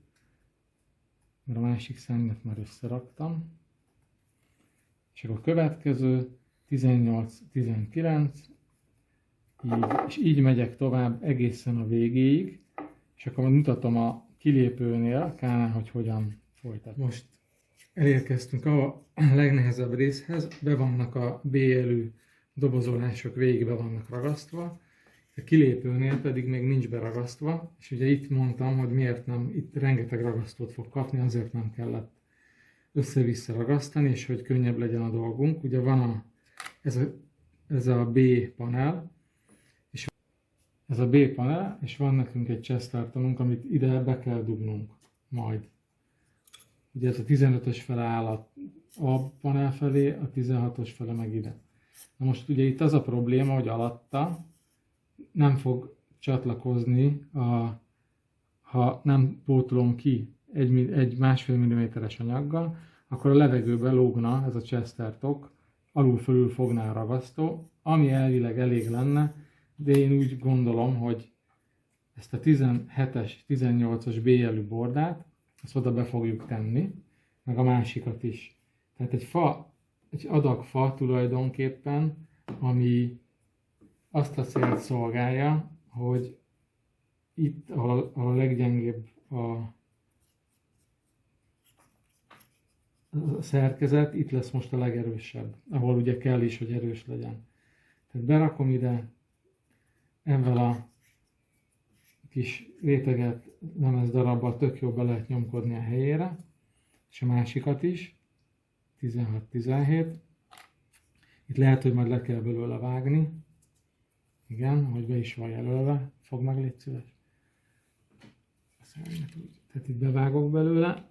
mert a másik szárnyat már összeraktam. És akkor a következő, 18, 19, így, és így megyek tovább egészen a végéig, és akkor mutatom a kilépőnél, Kánál, hogy hogyan folytat. Most elérkeztünk a legnehezebb részhez, be vannak a B-jelű dobozolások, végig be vannak ragasztva, a kilépőnél pedig még nincs beragasztva, és ugye itt mondtam, hogy miért nem, itt rengeteg ragasztót fog kapni, azért nem kellett össze-vissza ragasztani, és hogy könnyebb legyen a dolgunk. Ugye van ez a B panel, és van nekünk egy Chestertonunk, amit ide be kell dugnunk majd. Ugye ez a 15-ös fele áll a panel felé, a 16-os fele meg ide. Na most ugye itt az a probléma, hogy alatta nem fog csatlakozni, ha nem pótolom ki egy 1,5 mm-es anyaggal, akkor a levegőbe lógna ez a Chesterton, alul-fölül fogná a ragasztó, ami elvileg elég lenne, de én úgy gondolom, hogy ezt a 17-es, 18-as B-jelű bordát, azt oda be fogjuk tenni, meg a másikat is. Tehát egy adag fa tulajdonképpen, ami azt a célt szolgálja, hogy itt, ahol a leggyengébb a szerkezet, itt lesz most a legerősebb, ahol ugye kell is, hogy erős legyen. Tehát berakom ide, ezzel a kis réteget lemez darabbal tök jó be lehet nyomkodni a helyére, és a másikat is, 16-17. Itt lehet, hogy majd le kell belőle vágni. Igen, hogy be is van jelölve. Fogd meg, légy szíves. Tehát itt bevágok belőle.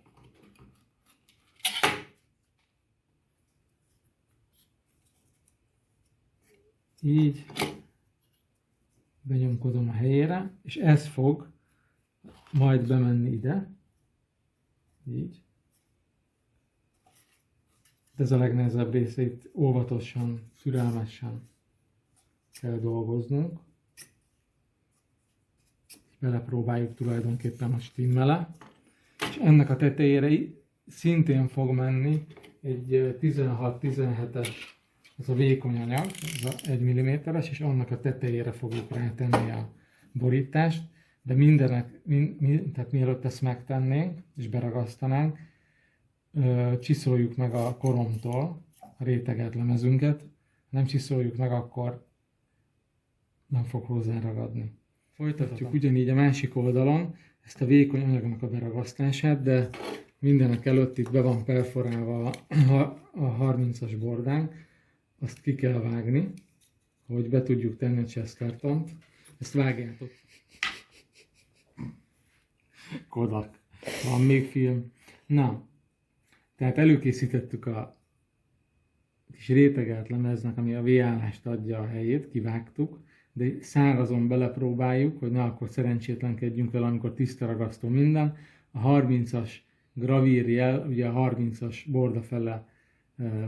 Így. Benyomkodom a helyére, és ez fog majd bemenni ide. Így. De ez a legnehezebb része, itt óvatosan, türelmesen kell dolgoznunk. Belepróbáljuk tulajdonképpen a stimmele. És ennek a tetejére szintén fog menni egy 16-17-es, ez a vékony anyag, ez a 1 mm-es, és annak a tetejére fogjuk rátenni a borítást. De tehát mielőtt ezt megtennénk, és beragasztanánk, csiszoljuk meg a koromtól a rétegelt lemezünket. Ha nem csiszoljuk meg, akkor nem fog hozzáragadni. Folytatjuk ugyanígy a másik oldalon ezt a vékony anyagnak a beragasztását, de mindenek előtt itt be van perforálva a 30-as bordánk. Azt ki kell vágni, hogy be tudjuk tenni a Chestertont. Ezt vágjátok. Kodak. Van még film. Na, tehát előkészítettük a kis rétegelt lemeznek, ami a V-állást adja a helyét, kivágtuk, de szárazon belepróbáljuk, hogy ne akkor szerencsétlenkedjünk vele, amikor tiszta ragasztó minden. A 30-as gravírjel, ugye a 30-as borda fele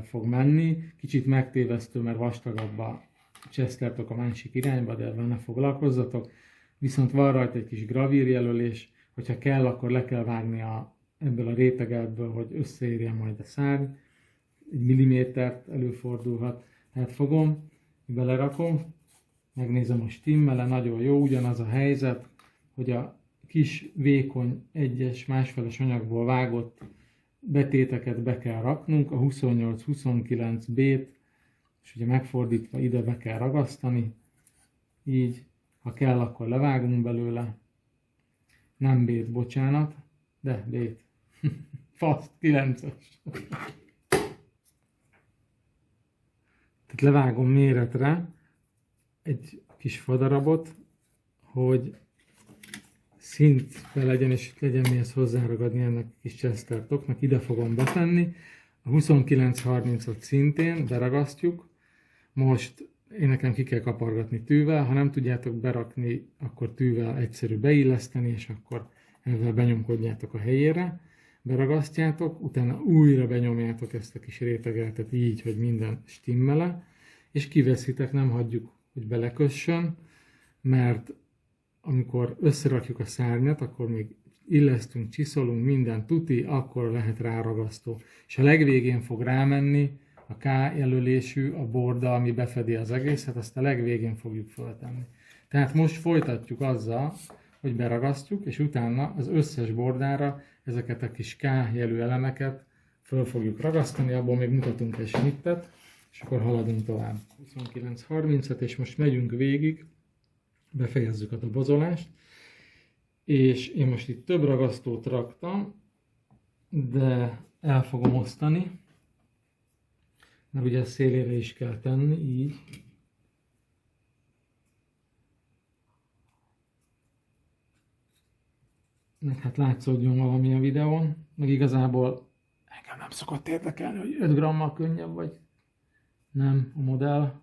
fog menni. Kicsit megtévesztő, mert vastagabb a Chestertok a másik irányba, de ebben ne foglalkozzatok. Viszont van rajta egy kis gravírjelölés, hogyha kell, akkor le kell vágni ebből a rétegeltből, hogy összeérjen majd a szárny. 1 millimétert előfordulhat. Tehát fogom, belerakom, megnézem a stimmele, nagyon jó, ugyanaz a helyzet, hogy a kis vékony 1-es másfeles anyagból vágott betéteket be kell raknunk, a 28-29B-t, és ugye megfordítva ide be kell ragasztani, így, ha kell, akkor levágunk belőle, nem B-t, bocsánat, de B-t, faszt, 9-es. Tehát levágom méretre egy kis fadarabot, hogy szintbe legyen, és legyen mihez hozzáragadni ennek a kis Chestertoknak. Ide fogom betenni. A 29-30-ot szintén beragasztjuk. Most én nekem ki kell kapargatni tűvel. Ha nem tudjátok berakni, akkor tűvel egyszerű beilleszteni, és akkor ezzel benyomkodjátok a helyére. Beragasztjátok, utána újra benyomjátok ezt a kis rétegeltet így, hogy minden stimmele, és kiveszitek, nem hagyjuk, hogy belekössön, mert amikor összerakjuk a szárnyat, akkor még illesztünk, csiszolunk, minden tuti, akkor lehet ráragasztó. És a legvégén fog rámenni a K jelölésű, a borda, ami befedi az egészet, azt a legvégén fogjuk föltenni. Tehát most folytatjuk azzal, hogy beragasztjuk, és utána az összes bordára ezeket a kis K jelű elemeket föl fogjuk ragasztani, abból még mutatunk egy snittet, és akkor haladunk tovább. 29-30-et, és most megyünk végig, befejezzük a dobozolást, és én most itt több ragasztót raktam, de el fogom osztani, mert ugye szélére is kell tenni, így. Meg hát látszódjon valami a videón, meg igazából engem nem szokott érdekelni, hogy 5 grammal könnyebb vagy nem a modell.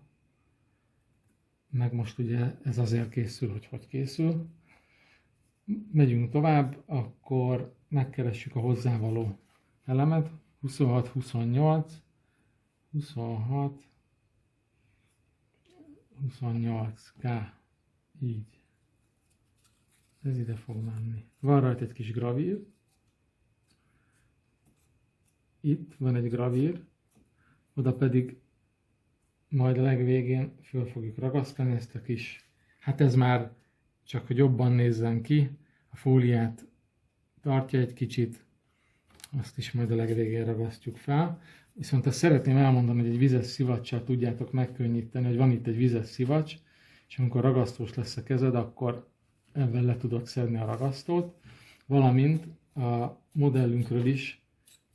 Meg most ugye ez azért készül, hogy készül. Megyünk tovább, akkor megkeressük a hozzávaló elemet. 26-28, 26, 28K, így. Ez ide fog menni. Van rajta egy kis gravír. Itt van egy gravír, oda pedig majd a legvégén föl fogjuk ragasztani ezt a kis, hát ez már csak hogy jobban nézzen ki, a fóliát tartja egy kicsit, azt is majd a legvégén ragasztjuk fel. Viszont azt szeretném elmondani, hogy egy vizes szivacsal tudjátok megkönnyíteni, hogy van itt egy vizes szivacs, és amikor ragasztós lesz a kezed, akkor ebben le tudod szedni a ragasztót, valamint a modellünkről is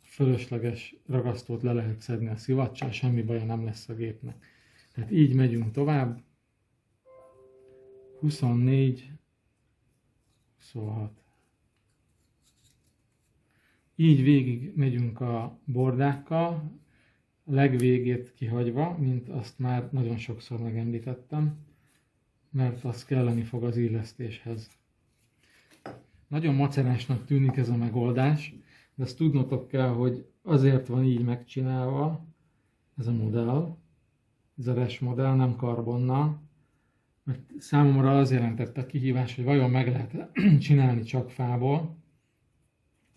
fölösleges ragasztót le lehet szedni a szivacsal, semmi baja nem lesz a gépnek. Tehát így megyünk tovább. 24, 26. Így végig megyünk a bordákkal, a legvégét kihagyva, mint azt már nagyon sokszor megemlítettem, mert az kelleni fog az illesztéshez. Nagyon macerásnak tűnik ez a megoldás, de azt tudnotok kell, hogy azért van így megcsinálva ez a modell, ez a RES modell, nem karbonnal, mert számomra az jelentette a kihívás, hogy vajon meg lehet csinálni csak fából,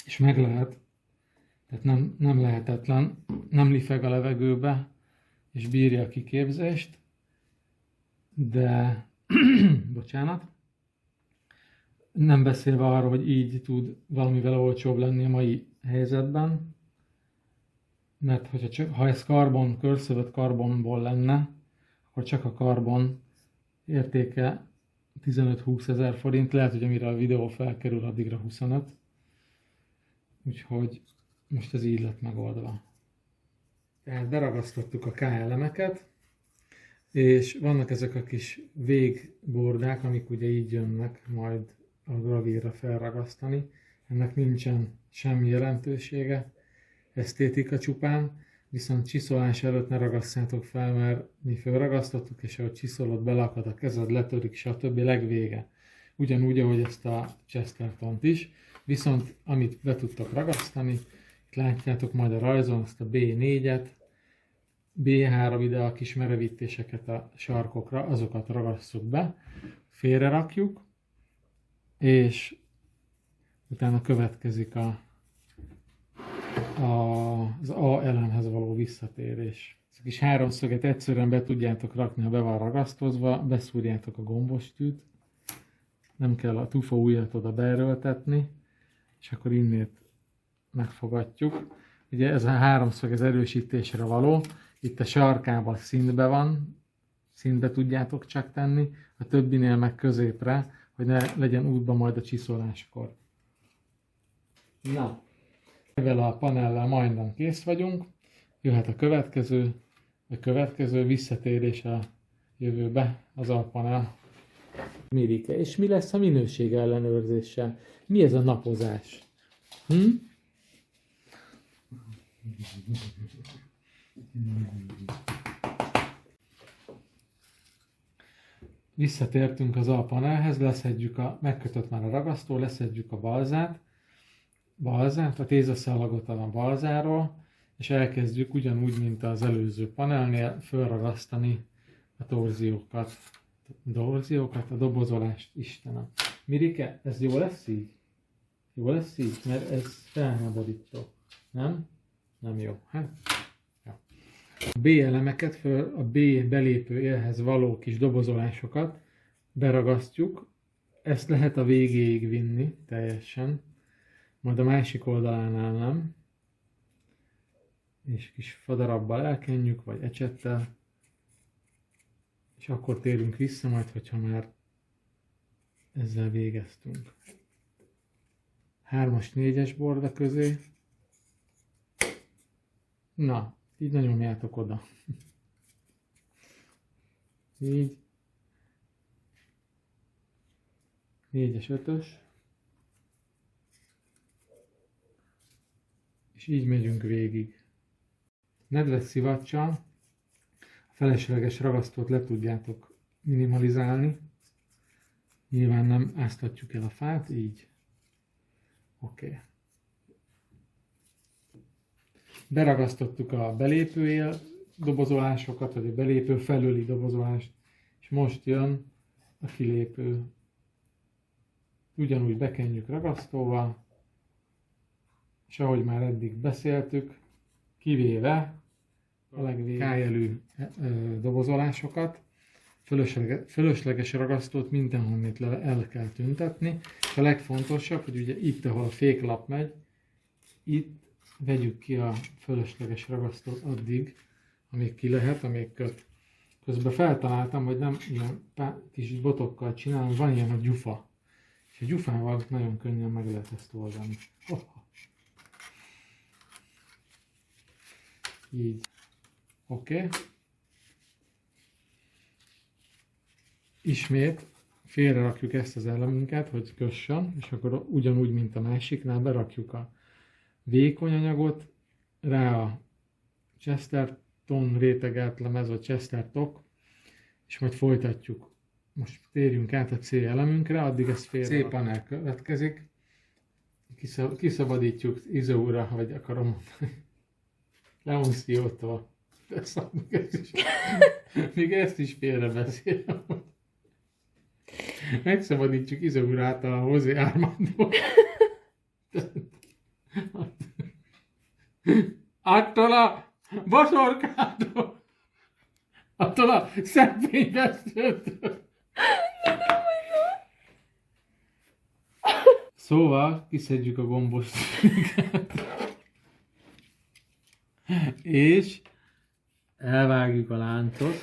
és meg lehet, tehát nem lehetetlen, nem lifeg a levegőbe, és bírja a kiképzést, de, bocsánat, nem beszélve arról, hogy így tud valamivel olcsóbb lenni a mai helyzetben, mert ha ez körszövött karbonból lenne, akkor csak a karbon értéke 15-20 ezer forint, lehet, hogy amire a videó felkerül, addigra 25. Úgyhogy most ez így lett megoldva. Tehát beragasztottuk a K elemeket, és vannak ezek a kis végbordák, amik ugye így jönnek majd a gravírra felragasztani. Ennek nincsen semmi jelentősége, esztétika csupán, viszont csiszolás előtt ne ragasztjátok fel, mert mi felragasztottuk, és ahogy csiszolod, belakad a kezed, letörik, stb. Legvége. Ugyanúgy, ahogy ezt a Chestertont is. Viszont amit be tudtok ragasztani, itt látjátok majd a rajzon azt a B4-et, B3 ide a kis merevítéseket a sarkokra, azokat ragasszuk be, félre rakjuk, és utána következik az A elemhez való visszatérés. Ezt a kis háromszöget egyszerűen be tudjátok rakni, ha be van ragasztozva, beszúrjátok a gombostűt, nem kell a tufa ujjat oda beerőltetni, és akkor innét megfogatjuk. Ugye ez a háromszög az erősítésre való, itt a sarkában szintbe van, szintbe tudjátok csak tenni, a többinél meg középre, hogy ne legyen útba majd a csiszoláskor. Na, ezzel a panellel majdnem kész vagyunk, jöhet a következő visszatérés a jövőbe, az alpanel. Mirike, és mi lesz a minőség ellenőrzéssel? Mi ez a napozás? Visszatértünk az alpanelhez, leszedjük megkötött már a ragasztó, leszedjük a balzát, a tézaszalagot a balzáról, és elkezdjük ugyanúgy, mint az előző panelnél fölragasztani a torziókat, a dobozolást, Istenem. Mirike, ez jó lesz így? Jó lesz így? Mert ez felháborító. Nem? Nem jó. Hát? Ja. A B elemeket, a B belépő élhez való kis dobozolásokat beragasztjuk. Ezt lehet a végéig vinni teljesen. Majd a másik oldalánál nem. És kis fadarabbal elkenjük, vagy ecsettel. És akkor térünk vissza majd, hogyha már ezzel végeztünk. 3-as, 4-es borda közé. Na, így nagyon nyomjátok oda. Így. 4-es, 5-ös. És így megyünk végig. Nedves szivacsal a felesleges ragasztót le tudjátok minimalizálni. Nyilván nem áztatjuk el a fát, így. Oké. Beragasztottuk a belépőél dobozolásokat, vagy a belépő felüli dobozolást, és most jön a kilépő. Ugyanúgy bekenjük ragasztóval, és ahogy már eddig beszéltük, kivéve a legvégelű dobozolásokat, fölösleges ragasztót mindenhonnét el kell tüntetni, és a legfontosabb, hogy ugye itt, ahol a féklap megy, itt vegyük ki a fölösleges ragasztót addig, amíg ki lehet, amíg köt. Közben feltaláltam, hogy nem ilyen kis botokkal csinálom, van ilyen a gyufa. És a gyufával nagyon könnyen meg lehet ezt oldani. Így. Oké. Ismét félre rakjuk ezt az elemünket, hogy kössön, és akkor ugyanúgy, mint a másiknál, berakjuk a vékony anyagot, rá a Chesterton rétegelt lemez, vagy Chestertok, és majd folytatjuk. Most térjünk át a C elemünkre, addig ez félre. C panel következik. Kiszabadítjuk Izoura, vagy akarom mondani, Leonciótól. Még ezt is félre beszélem. Megszabadítjuk Izourát a José Armando. Attól a bosorkától, attól a szempényvesztőtől. Szóval kiszedjük a gombos és elvágjuk a láncot.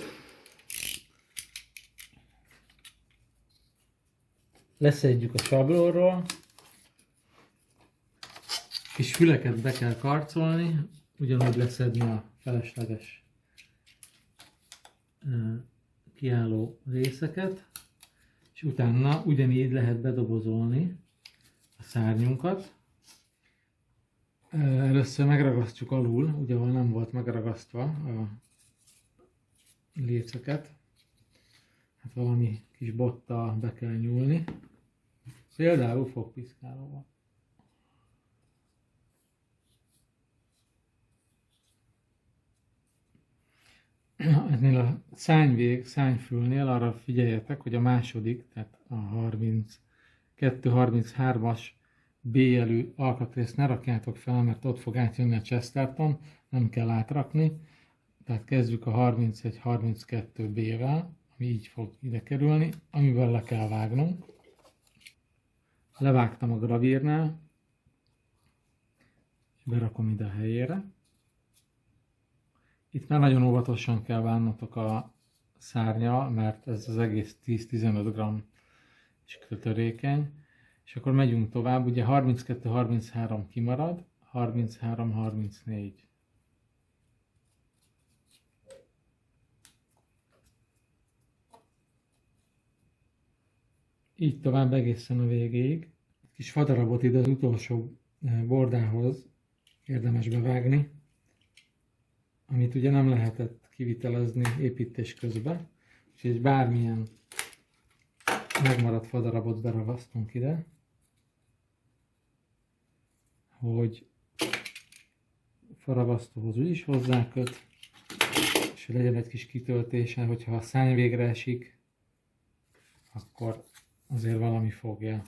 Leszedjük a sablonról. Kis füleket be kell karcolni, ugyanúgy leszedni a felesleges kiálló részeket, és utána ugyanígy lehet bedobozolni a szárnyunkat. Először megragasztjuk alul, ugye ahol nem volt megragasztva a léceket. Hát valami kis bottal be kell nyúlni. Például fogpiszkálóval. Ennél a szányfülnél arra figyeljetek, hogy a második, tehát a 32-33-as B jelű alkatrészt ne rakjátok fel, mert ott fog átjönni a Chesterton, nem kell átrakni. Tehát kezdjük a 31-32 B-vel, ami így fog ide kerülni, amivel le kell vágnunk. Levágtam a gravírnál, és berakom ide a helyére. Itt már nagyon óvatosan kell bánnotok a szárnya, mert ez az egész 10-15 g és törékeny. És akkor megyünk tovább, ugye 32-33 kimarad, 33-34. Így tovább egészen a végéig. Kis fadarabot ide az utolsó bordához érdemes bevágni, amit ugye nem lehetett kivitelezni építés közben, úgyhogy bármilyen megmaradt fadarabot beragasztunk ide, hogy faragasztóhoz úgyis hozzáköt, és legyen egy kis kitöltése, hogyha a szány végre esik, akkor azért valami fogja.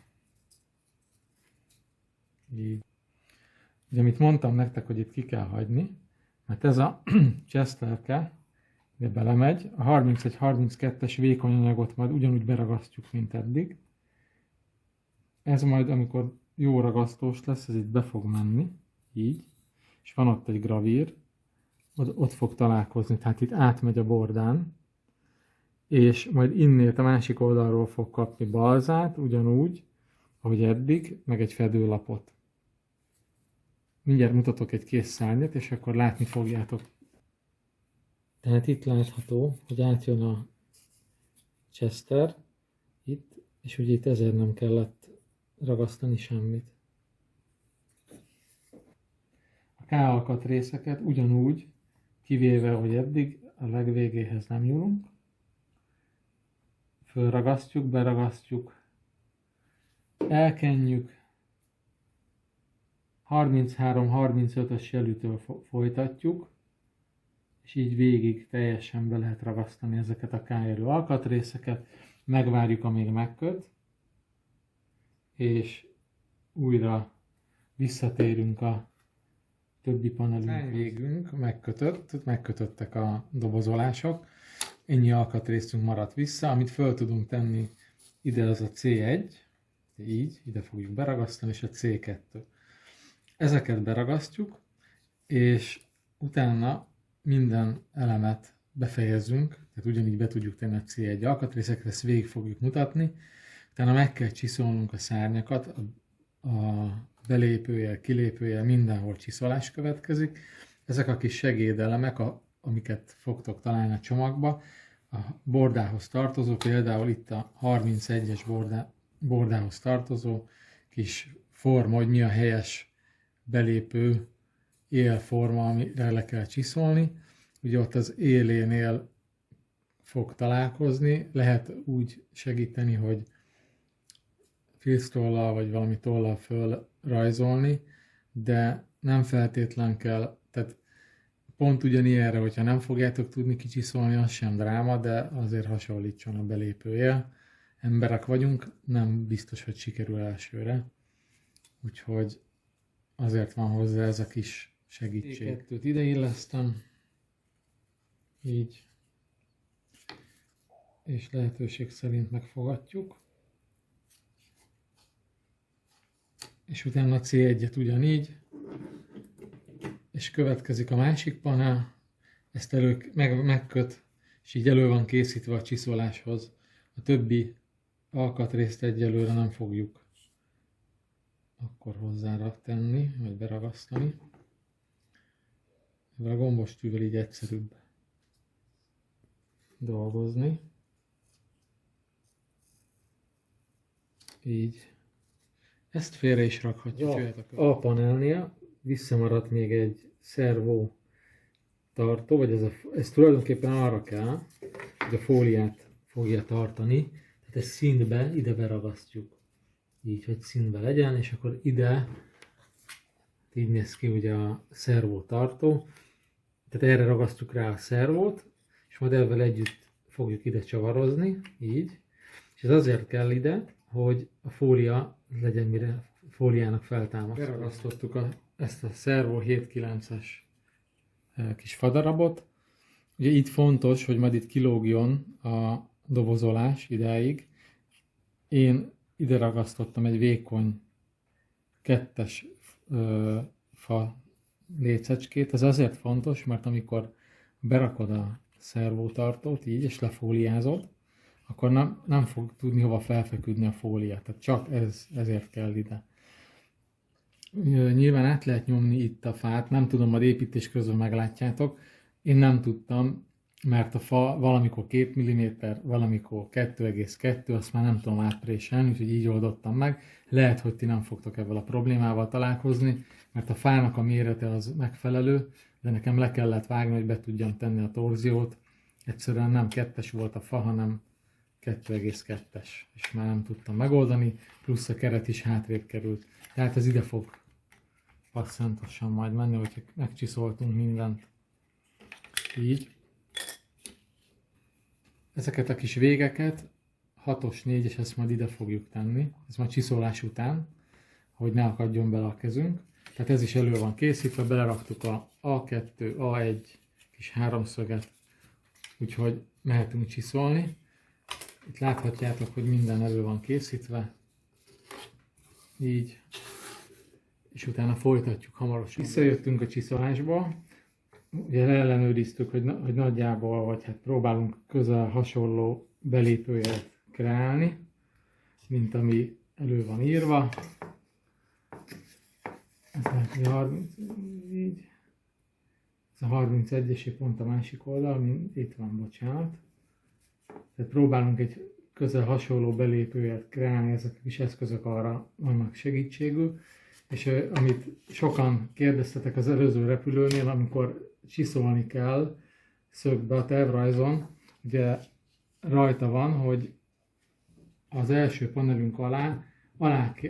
Így. Ugye, amit mondtam nektek, hogy itt ki kell hagyni, mert ez a Chesterke, ide belemegy, a 31-32-es vékony anyagot majd ugyanúgy beragasztjuk, mint eddig. Ez majd, amikor jó ragasztós lesz, ez itt be fog menni, így, és van ott egy gravír, ott fog találkozni, tehát itt átmegy a bordán, és majd innét a másik oldalról fog kapni balzát, ugyanúgy, ahogy eddig, meg egy fedőlapot. Mindjárt mutatok egy kész szárnyat, és akkor látni fogjátok. Tehát itt látható, hogy átjön a Chester, itt, és ugye itt ezért nem kellett ragasztani semmit. A K-alkatrészeket ugyanúgy, kivéve, hogy eddig, a legvégéhez nem nyúlunk. Fölragasztjuk, beragasztjuk, elkenjük, 33-35-ös jelűtől folytatjuk, és így végig teljesen be lehet ragasztani ezeket a K-jelű alkatrészeket, megvárjuk, amíg megköt, és újra visszatérünk a többi panelünkhez. Végünk megkötöttek a dobozolások, ennyi alkatrészünk maradt vissza, amit föl tudunk tenni ide az a C1, így, ide fogjuk beragasztani, és a C2. Ezeket beragasztjuk, és utána minden elemet befejezünk, tehát ugyanígy be tudjuk tenni a C1 alkatrészekre, ezt végig fogjuk mutatni, utána meg kell csiszolnunk a szárnyakat, a belépőjel, kilépőjel, mindenhol csiszolás következik. Ezek a kis segédelemek, amiket fogtok találni a csomagba, a bordához tartozó, például itt a 31-es bordához tartozó kis forma, hogy mi a helyes belépő élforma, amire le kell csiszolni. Ugye ott az élénél fog találkozni, lehet úgy segíteni, hogy filctollal vagy valami tollal fölrajzolni, de nem feltétlen kell, tehát pont ugyanilyenre, hogyha nem fogjátok tudni kicsiszolni, az sem dráma, de azért hasonlítson a belépője. Emberek vagyunk, nem biztos, hogy sikerül elsőre. Úgyhogy azért van hozzá ez a kis segítség. Kettőt ideillesztem. Így. És lehetőség szerint megfogatjuk. És utána a C1-et ugyanígy. És következik a másik panel. Ezt megköt, és így elő van készítve a csiszoláshoz. A többi alkatrészt egyelőre nem fogjuk akkor hozzára tenni, vagy beragasztani. Ezzel a gombostűvel így egyszerűbb dolgozni. Így. Ezt félre is rakhatjuk. A panelnél visszamaradt még egy szervó tartó, vagy ez tulajdonképpen arra kell, hogy a fóliát fogja tartani, tehát ezt színbe ide beragasztjuk. Így, hogy színbe legyen, és akkor ide, így néz ki ugye a szervó tartó, tehát erre ragasztjuk rá a szervót, és majd ezzel együtt fogjuk ide csavarozni, így, és ez azért kell ide, hogy a fólia legyen mire fóliának feltámasztva. Beragasztottuk ezt a szervó 7-9-es kis fadarabot. Ugye itt fontos, hogy majd itt kilógjon a dobozolás idáig. Én ide ragasztottam egy vékony 2-es fa lécecskét. Ez azért fontos, mert amikor berakod a szervótartót így, és lefóliázod, akkor nem fog tudni hova felfeküdni a fólia. Tehát csak ezért kell ide. Nyilván át lehet nyomni itt a fát, nem tudom, majd építés közben meglátjátok. Én nem tudtam, mert a fa valamikor 2 mm, valamikor 2,2, azt már nem tudom átpréselni, úgyhogy így oldottam meg. Lehet, hogy ti nem fogtok ezzel a problémával találkozni, mert a fának a mérete az megfelelő, de nekem le kellett vágni, hogy be tudjam tenni a torziót. Egyszerűen nem 2-es volt a fa, hanem 2,2-es, és már nem tudtam megoldani, plusz a keret is hátrébb került. Tehát ez ide fog passzantosan majd menni, hogyha megcsiszoltunk mindent. Így. Ezeket a kis végeket, 6-os, 4-es, ezt majd ide fogjuk tenni. Ez majd csiszolás után, hogy ne akadjon bele a kezünk. Tehát ez is elő van készítve, beleraktuk a A2, A1 kis háromszöget, úgyhogy mehetünk csiszolni. Itt láthatjátok, hogy minden elő van készítve. Így. És utána folytatjuk hamarosan. Visszajöttünk a csiszolásba. Ugye ellenőriztük, hogy nagyjából, vagy hát próbálunk közel hasonló belépőjelet kreálni, mint ami elő van írva. Ez a 31-es pont a másik oldal, itt van, bocsánat. Tehát próbálunk egy közel hasonló belépőjelet kreálni, ezek a kis eszközök arra vannak segítségül. És amit sokan kérdeztetek az előző repülőnél, amikor csiszolni kell szögbe a tervrajzon, ugye rajta van, hogy az első panelünk alá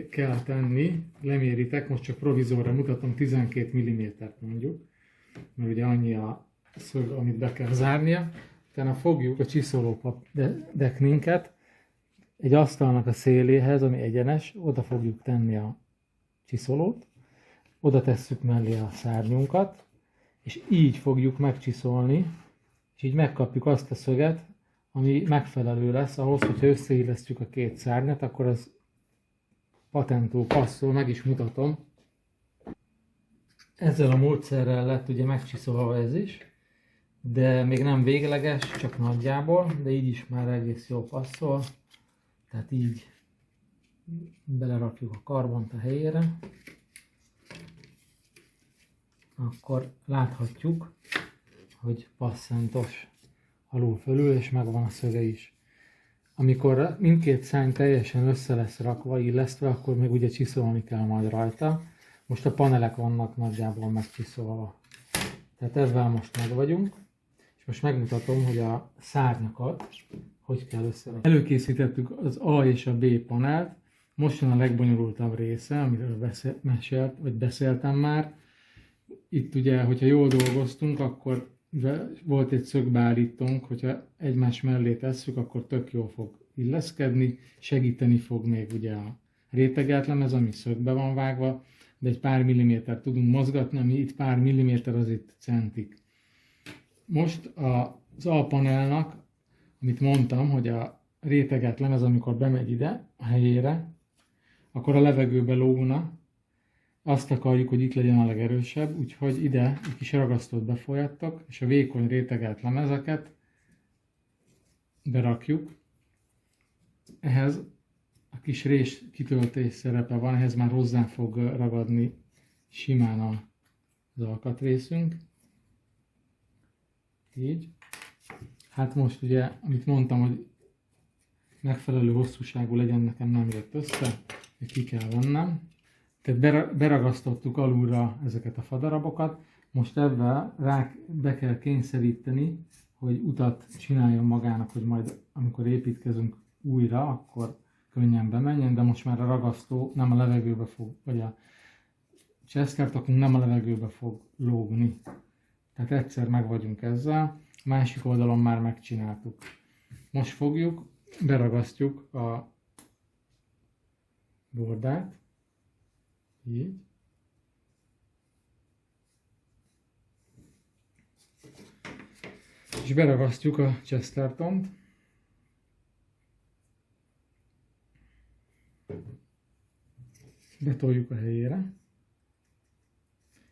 kell tenni, leméritek, most csak provizorra mutatom, 12 mm-t mondjuk, mert ugye annyi a szög, amit be kell zárnia. Utána fogjuk a csiszoló dekninket egy asztalnak a széléhez, ami egyenes, oda fogjuk tenni a csiszolót, oda tesszük mellé a szárnyunkat, és így fogjuk megcsiszolni, és így megkapjuk azt a szöget, ami megfelelő lesz ahhoz, hogyha összeillesztjük a két szárnyat, akkor az patentó passzol, meg is mutatom. Ezzel a módszerrel lett ugye megcsiszolva ez is, de még nem végleges, csak nagyjából, de így is már egész jól passzol. Tehát így belerakjuk a karbont a helyére. Akkor láthatjuk, hogy passzentos alul-fölül, és megvan a szöge is. Amikor mindkét szárny teljesen össze lesz rakva, illesztve, akkor még ugye csiszolni kell majd rajta. Most a panelek vannak nagyjából megcsiszolva. Tehát ezzel most meg vagyunk, és most megmutatom, hogy a szárnyakat hogy kell összerakni. Előkészítettük az A és a B panelt, most jön a legbonyolultabb része, amiről beszéltem már. Itt ugye, hogyha jól dolgoztunk, akkor volt egy szögbeállítónk, hogyha egymás mellé tesszük, akkor tök jól fog illeszkedni, segíteni fog még ugye a rétegelt lemez, ami szögbe van vágva, de egy pár milliméter tudunk mozgatni, ami itt pár milliméter, az itt centik. Most az A panelnak, amit mondtam, hogy a rétegelt lemez, amikor bemegy ide a helyére, akkor a levegőbe lógna. Azt akarjuk, hogy itt legyen a legerősebb, úgyhogy ide egy kis ragasztót befolyattak, és a vékony rétegelt lemezeket berakjuk. Ehhez a kis rés kitöltés szerepe van, ehhez már hozzá fog ragadni simán az alkatrészünk. Így. Hát most ugye, amit mondtam, hogy megfelelő hosszúságú legyen, nekem nem jött össze, hogy ki kell vennem. Tehát beragasztottuk alulra ezeket a fadarabokat, most ebben be kell kényszeríteni, hogy utat csináljon magának, hogy majd amikor építkezünk újra, akkor könnyen bemenjen, de most már a ragasztó nem a levegőbe fog, vagy a cseszkertakunk nem a levegőbe fog lógni. Tehát egyszer meg vagyunk ezzel, másik oldalon már megcsináltuk. Most fogjuk, beragasztjuk a bordát, így. És beragasztjuk a Chestertont. Betoljuk a helyére.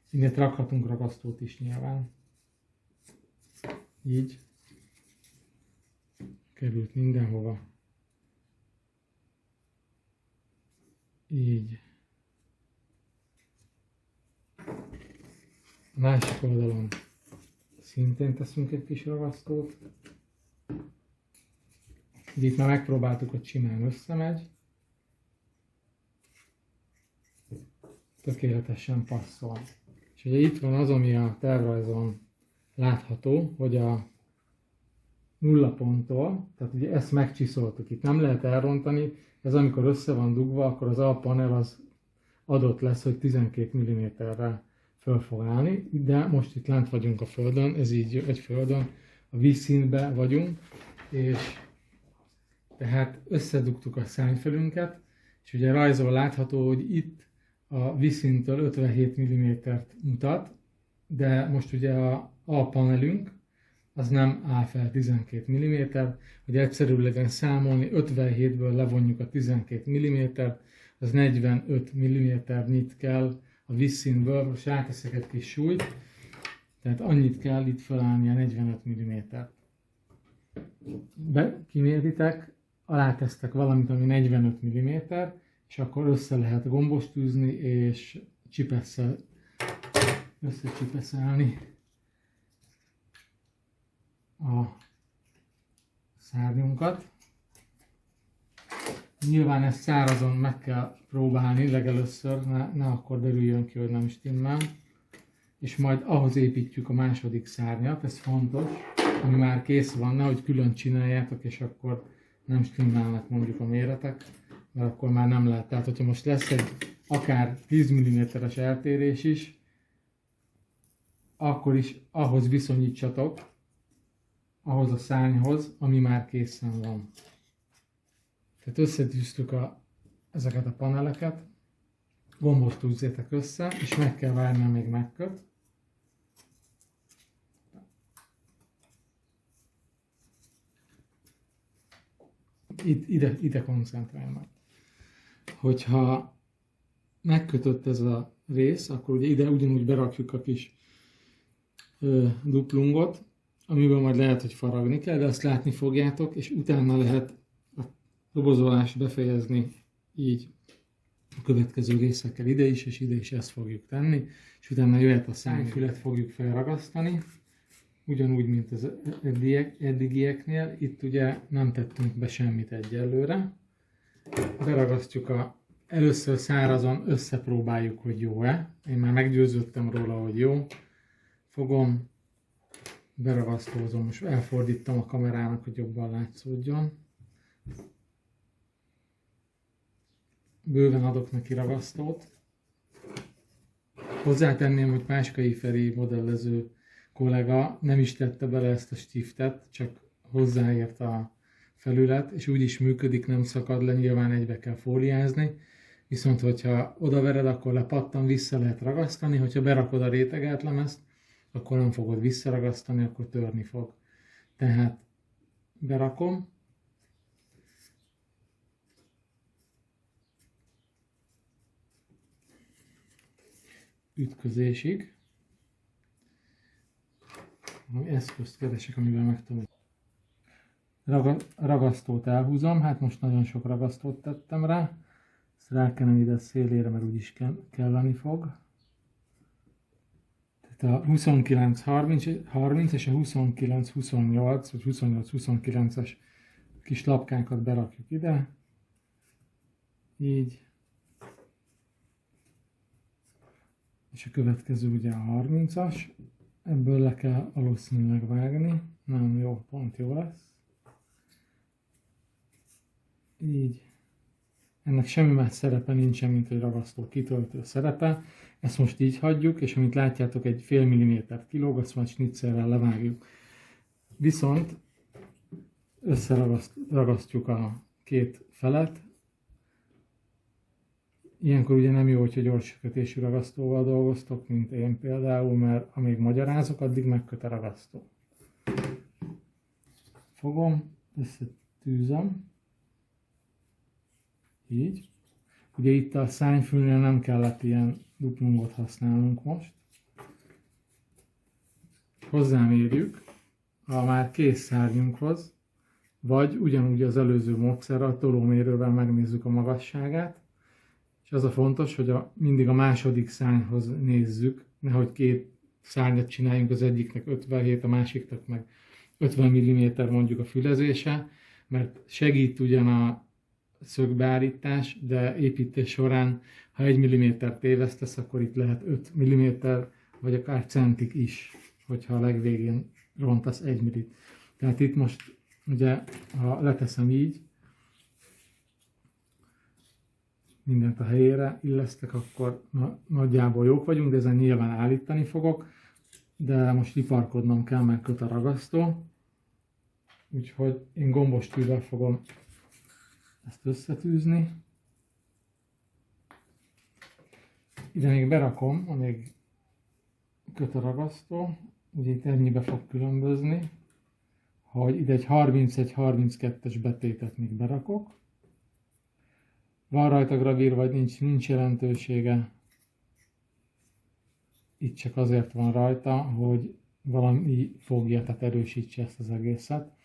Innen rakhatunk ragasztót is nyilván. Így. Került mindenhova. Így. A másik oldalon szintén teszünk egy kis ragasztót. Itt már megpróbáltuk, hogy simán összemegy. Tökéletesen passzol. És ugye itt van az, ami a tervrajzon látható, hogy a nulla ponttól, tehát ugye ezt megcsiszoltuk, itt nem lehet elrontani, ez amikor össze van dugva, akkor az A panel az adott lesz, hogy 12 mm-rel föl fog állni, de most itt lent vagyunk a földön, ez így egy földön, a vízszintben vagyunk, és tehát összedugtuk a szárnyfelünket, és ugye rajzol látható, hogy itt a vízszinttől 57 mm-t mutat, de most ugye a panelünk az nem áll fel 12 mm, hogy egyszerűbb legyen számolni, 57-ből levonjuk a 12 mm-t, az 45 mm-nyit kell a vízszintből, most ráteszek egy kis súlyt, tehát annyit kell itt felállni a 45 mm-t. Kiméritek, alátesztek valamit, ami 45 mm, és akkor össze lehet gombostűzni, és csipesszel összecsipeszelni a szárnyunkat. Nyilván ezt szárazon meg kell próbálni legelőször, ne akkor derüljön ki, hogy nem stimmel. És majd ahhoz építjük a második szárnyat, ez fontos, ami már kész van, nehogy külön csináljátok, és akkor nem stimmelnek mondjuk a méretek, mert akkor már nem lehet. Tehát, hogyha most lesz egy akár 10 mm-es eltérés is, akkor is ahhoz viszonyítsatok, ahhoz a szárnyhoz, ami már készen van. Tehát összetűztük ezeket a paneleket, gombostúzzétek össze, és meg kell várni, amíg megköt. Ide koncentrálj meg. Hogyha megkötött ez a rész, akkor ugye ide ugyanúgy berakjuk a kis duplungot, amiből majd lehet, hogy faragni kell, de azt látni fogjátok, és utána lehet a dobozolást befejezni így a következő részekkel ide is, és ide is ezt fogjuk tenni, és utána jöhet a szányfület, fogjuk felragasztani, ugyanúgy, mint az eddigieknél. Itt ugye nem tettünk be semmit egyelőre. Beragasztjuk először szárazon, összepróbáljuk, hogy jó-e. Én már meggyőződtem róla, hogy jó. Fogom, beragasztózom, most elfordítom a kamerának, hogy jobban látszódjon. Bőven adok neki ragasztót. Hozzátenném, hogy Páskai Feri modellező kollega nem is tette bele ezt a stiftet, csak hozzáért a felület, és úgy is működik, nem szakad le, nyilván egybe kell fóliázni, viszont hogyha odavered, akkor lepattan, vissza lehet ragasztani, hogyha berakod a rétegelt lemezt, akkor nem fogod visszaragasztani, akkor törni fog. Tehát berakom, ütközésig, eszközt keresek, amivel meg tudom. Ragasztót elhúzom, hát most nagyon sok ragasztót tettem rá, ezt rákenem ide a szélére, mert úgyis kelleni fog. Tehát a 29-30 és a 29-28 vagy 28-29-es kis lapkákat berakjuk ide, így. És a következő ugye a 30-as, ebből le kell valószínűleg vágni, nem jó, pont jó lesz. Így. Ennek semmi más szerepe nincsen, mint egy ragasztó kitöltő szerepe. Ezt most így hagyjuk, és amit látjátok, egy fél millimétert kilóg, azt majd snitzerrel levágjuk. Viszont összeragasztjuk a két felet. Ilyenkor ugye nem jó, hogyha gyors kötésű ragasztóval dolgoztok, mint én például, mert amíg magyarázok, addig megköt a ragasztó. Fogom, összetűzöm. Így. Ugye itt a szányfülnél nem kellett ilyen duplungot használnunk most. Hozzámérjük a már kész szárnyunkhoz, vagy ugyanúgy az előző módszerrel, a tolómérővel megnézzük a magasságát. És az a fontos, hogy mindig a második szárnyhoz nézzük, nehogy két szárnyat csináljunk, az egyiknek 57, a másiknak meg 50 mm mondjuk a fülezése, mert segít ugyan a szögbeállítás, de építés során, ha 1 mm tévesztesz, akkor itt lehet 5 mm, vagy akár centik is, hogyha a legvégén rontasz 1 millit. Tehát itt most ugye, ha leteszem így, mindent a helyére illesztek, akkor nagyjából jók vagyunk, de ezen nyilván állítani fogok, de most iparkodnom kell, mert köt a ragasztó. Úgyhogy én gombos tűvel fogom ezt összetűzni. Ide még berakom, amíg köt a ragasztó, ugye itt ennyibe fog különbözni, hogy ide egy 31-32-es betétet még berakok. Van rajta gravír, vagy nincs jelentősége. Itt csak azért van rajta, hogy valami fogja, tehát erősítse ezt az egészet.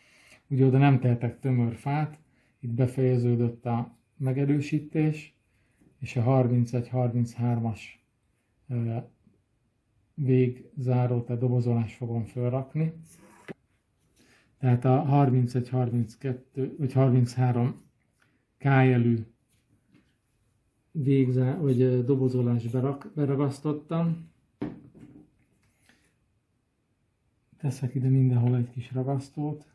Ugye oda nem tehetek tömör fát, itt befejeződött a megerősítés, és a 31-33-as végzáró, tehát dobozolást fogom felrakni. Tehát a 31-32 vagy 33 K-jelű vagy dobozolást beragasztottam. Teszek ide mindenhol egy kis ragasztót.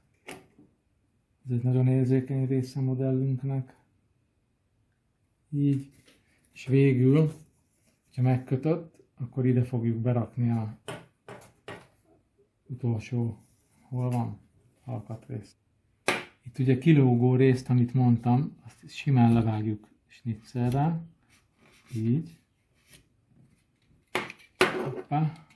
Ez egy nagyon érzékeny része a modellünknek. Így. És végül, ha megkötött, akkor ide fogjuk berakni a utolsó, hol van, alkatrészt. Itt ugye kilógó részt, amit mondtam, azt simán levágjuk snitzerrel. Így. Hoppá.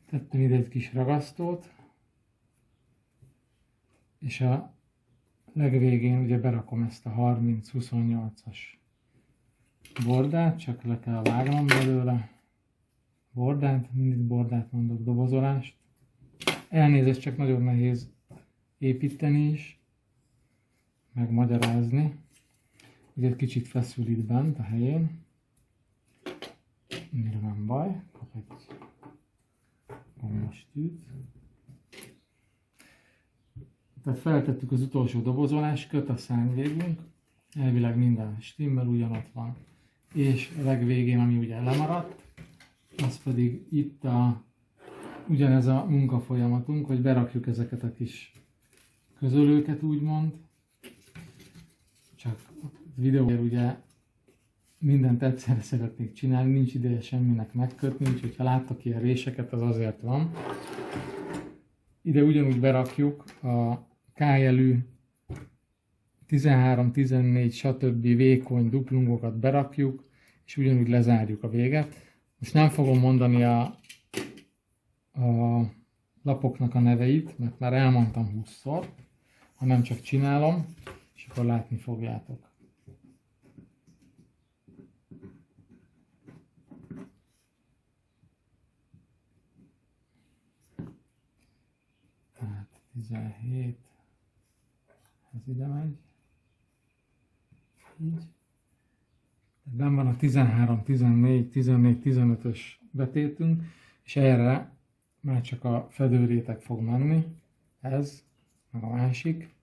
Tettem ide egy kis ragasztót. és a legvégén ugye berakom ezt a 30-28-as bordát, csak le kell vágnom belőle. Bordát, mindig bordát mondok, dobozolást. Elnézést, csak nagyon nehéz építeni is, megmagyarázni. Ugye egy kicsit feszül itt bent a helyén. Mire nem baj, kap egy gombastűt. Tehát feltettük az utolsó dobozoláskört, a szárnyvégünk. Elvileg minden stimmel, ugyanott van. És a legvégén, ami ugye lemaradt, az pedig itt ugyanez a munkafolyamatunk, hogy berakjuk ezeket a kis közölőket, úgymond. Csak a videóért ugye mindent egyszerre szeretnék csinálni, nincs ideje semminek megkötni, úgyhogy ha láttak ilyen réseket, az azért van. Ide ugyanúgy berakjuk a K-jelű 13, 14, stb. Vékony duplungokat berakjuk, és ugyanúgy lezárjuk a véget. Most nem fogom mondani a lapoknak a neveit, mert már elmondtam 20-szor, hanem csak csinálom, és akkor látni fogjátok. Tehát 17, ez ide megy, így. Benn van a 13, 14, 14, 15-ös betétünk, és erre már csak a fedőréteg fog menni, ez, meg a másik,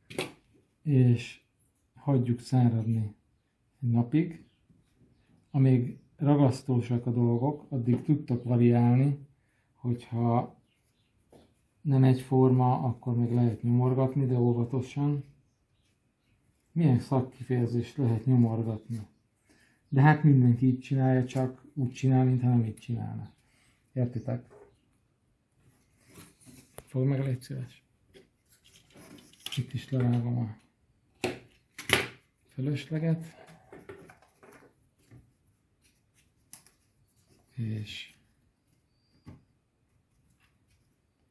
és hagyjuk száradni egy napig. Amíg ragasztósak a dolgok, addig tudtok variálni, hogyha nem egyforma, akkor még lehet nyomorgatni, de óvatosan. Milyen szakkifejezést lehet nyomorgatni? De hát mindenki így csinálja, csak úgy csinál, mintha nem így csinálna. Értitek? Fogd meg, légy szíves. Itt is levágom a fölösleget. És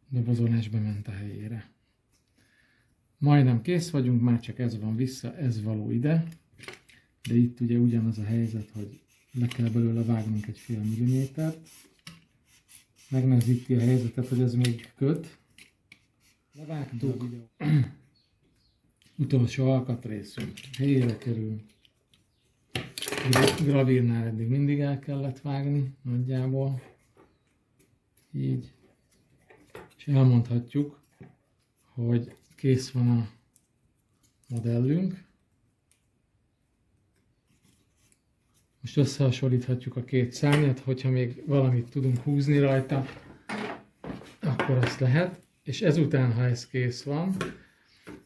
dobozolásba ment a helyére. Majdnem kész vagyunk, már csak ez van vissza, ez való ide. De itt ugye ugyanaz a helyzet, hogy le kell belőle vágnunk egy fél millimétert. Megnehezíti a helyzetet, hogy ez még köt. Levágtuk. Utolsó alkatrészünk. Helyére kerül. Gravírnál eddig mindig el kellett vágni, nagyjából. Így. És elmondhatjuk, hogy kész van a modellünk. Most összehasonlíthatjuk a két szárnyat, hogyha még valamit tudunk húzni rajta, akkor azt lehet. És ezután, ha ez kész van,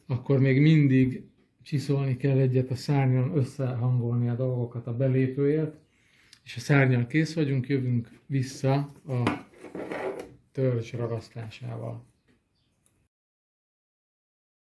akkor még mindig csiszolni kell egyet a szárnyon, összehangolni a dolgokat a belépőért. És a szárnnyal kész vagyunk, jövünk vissza a törzs ragasztásával.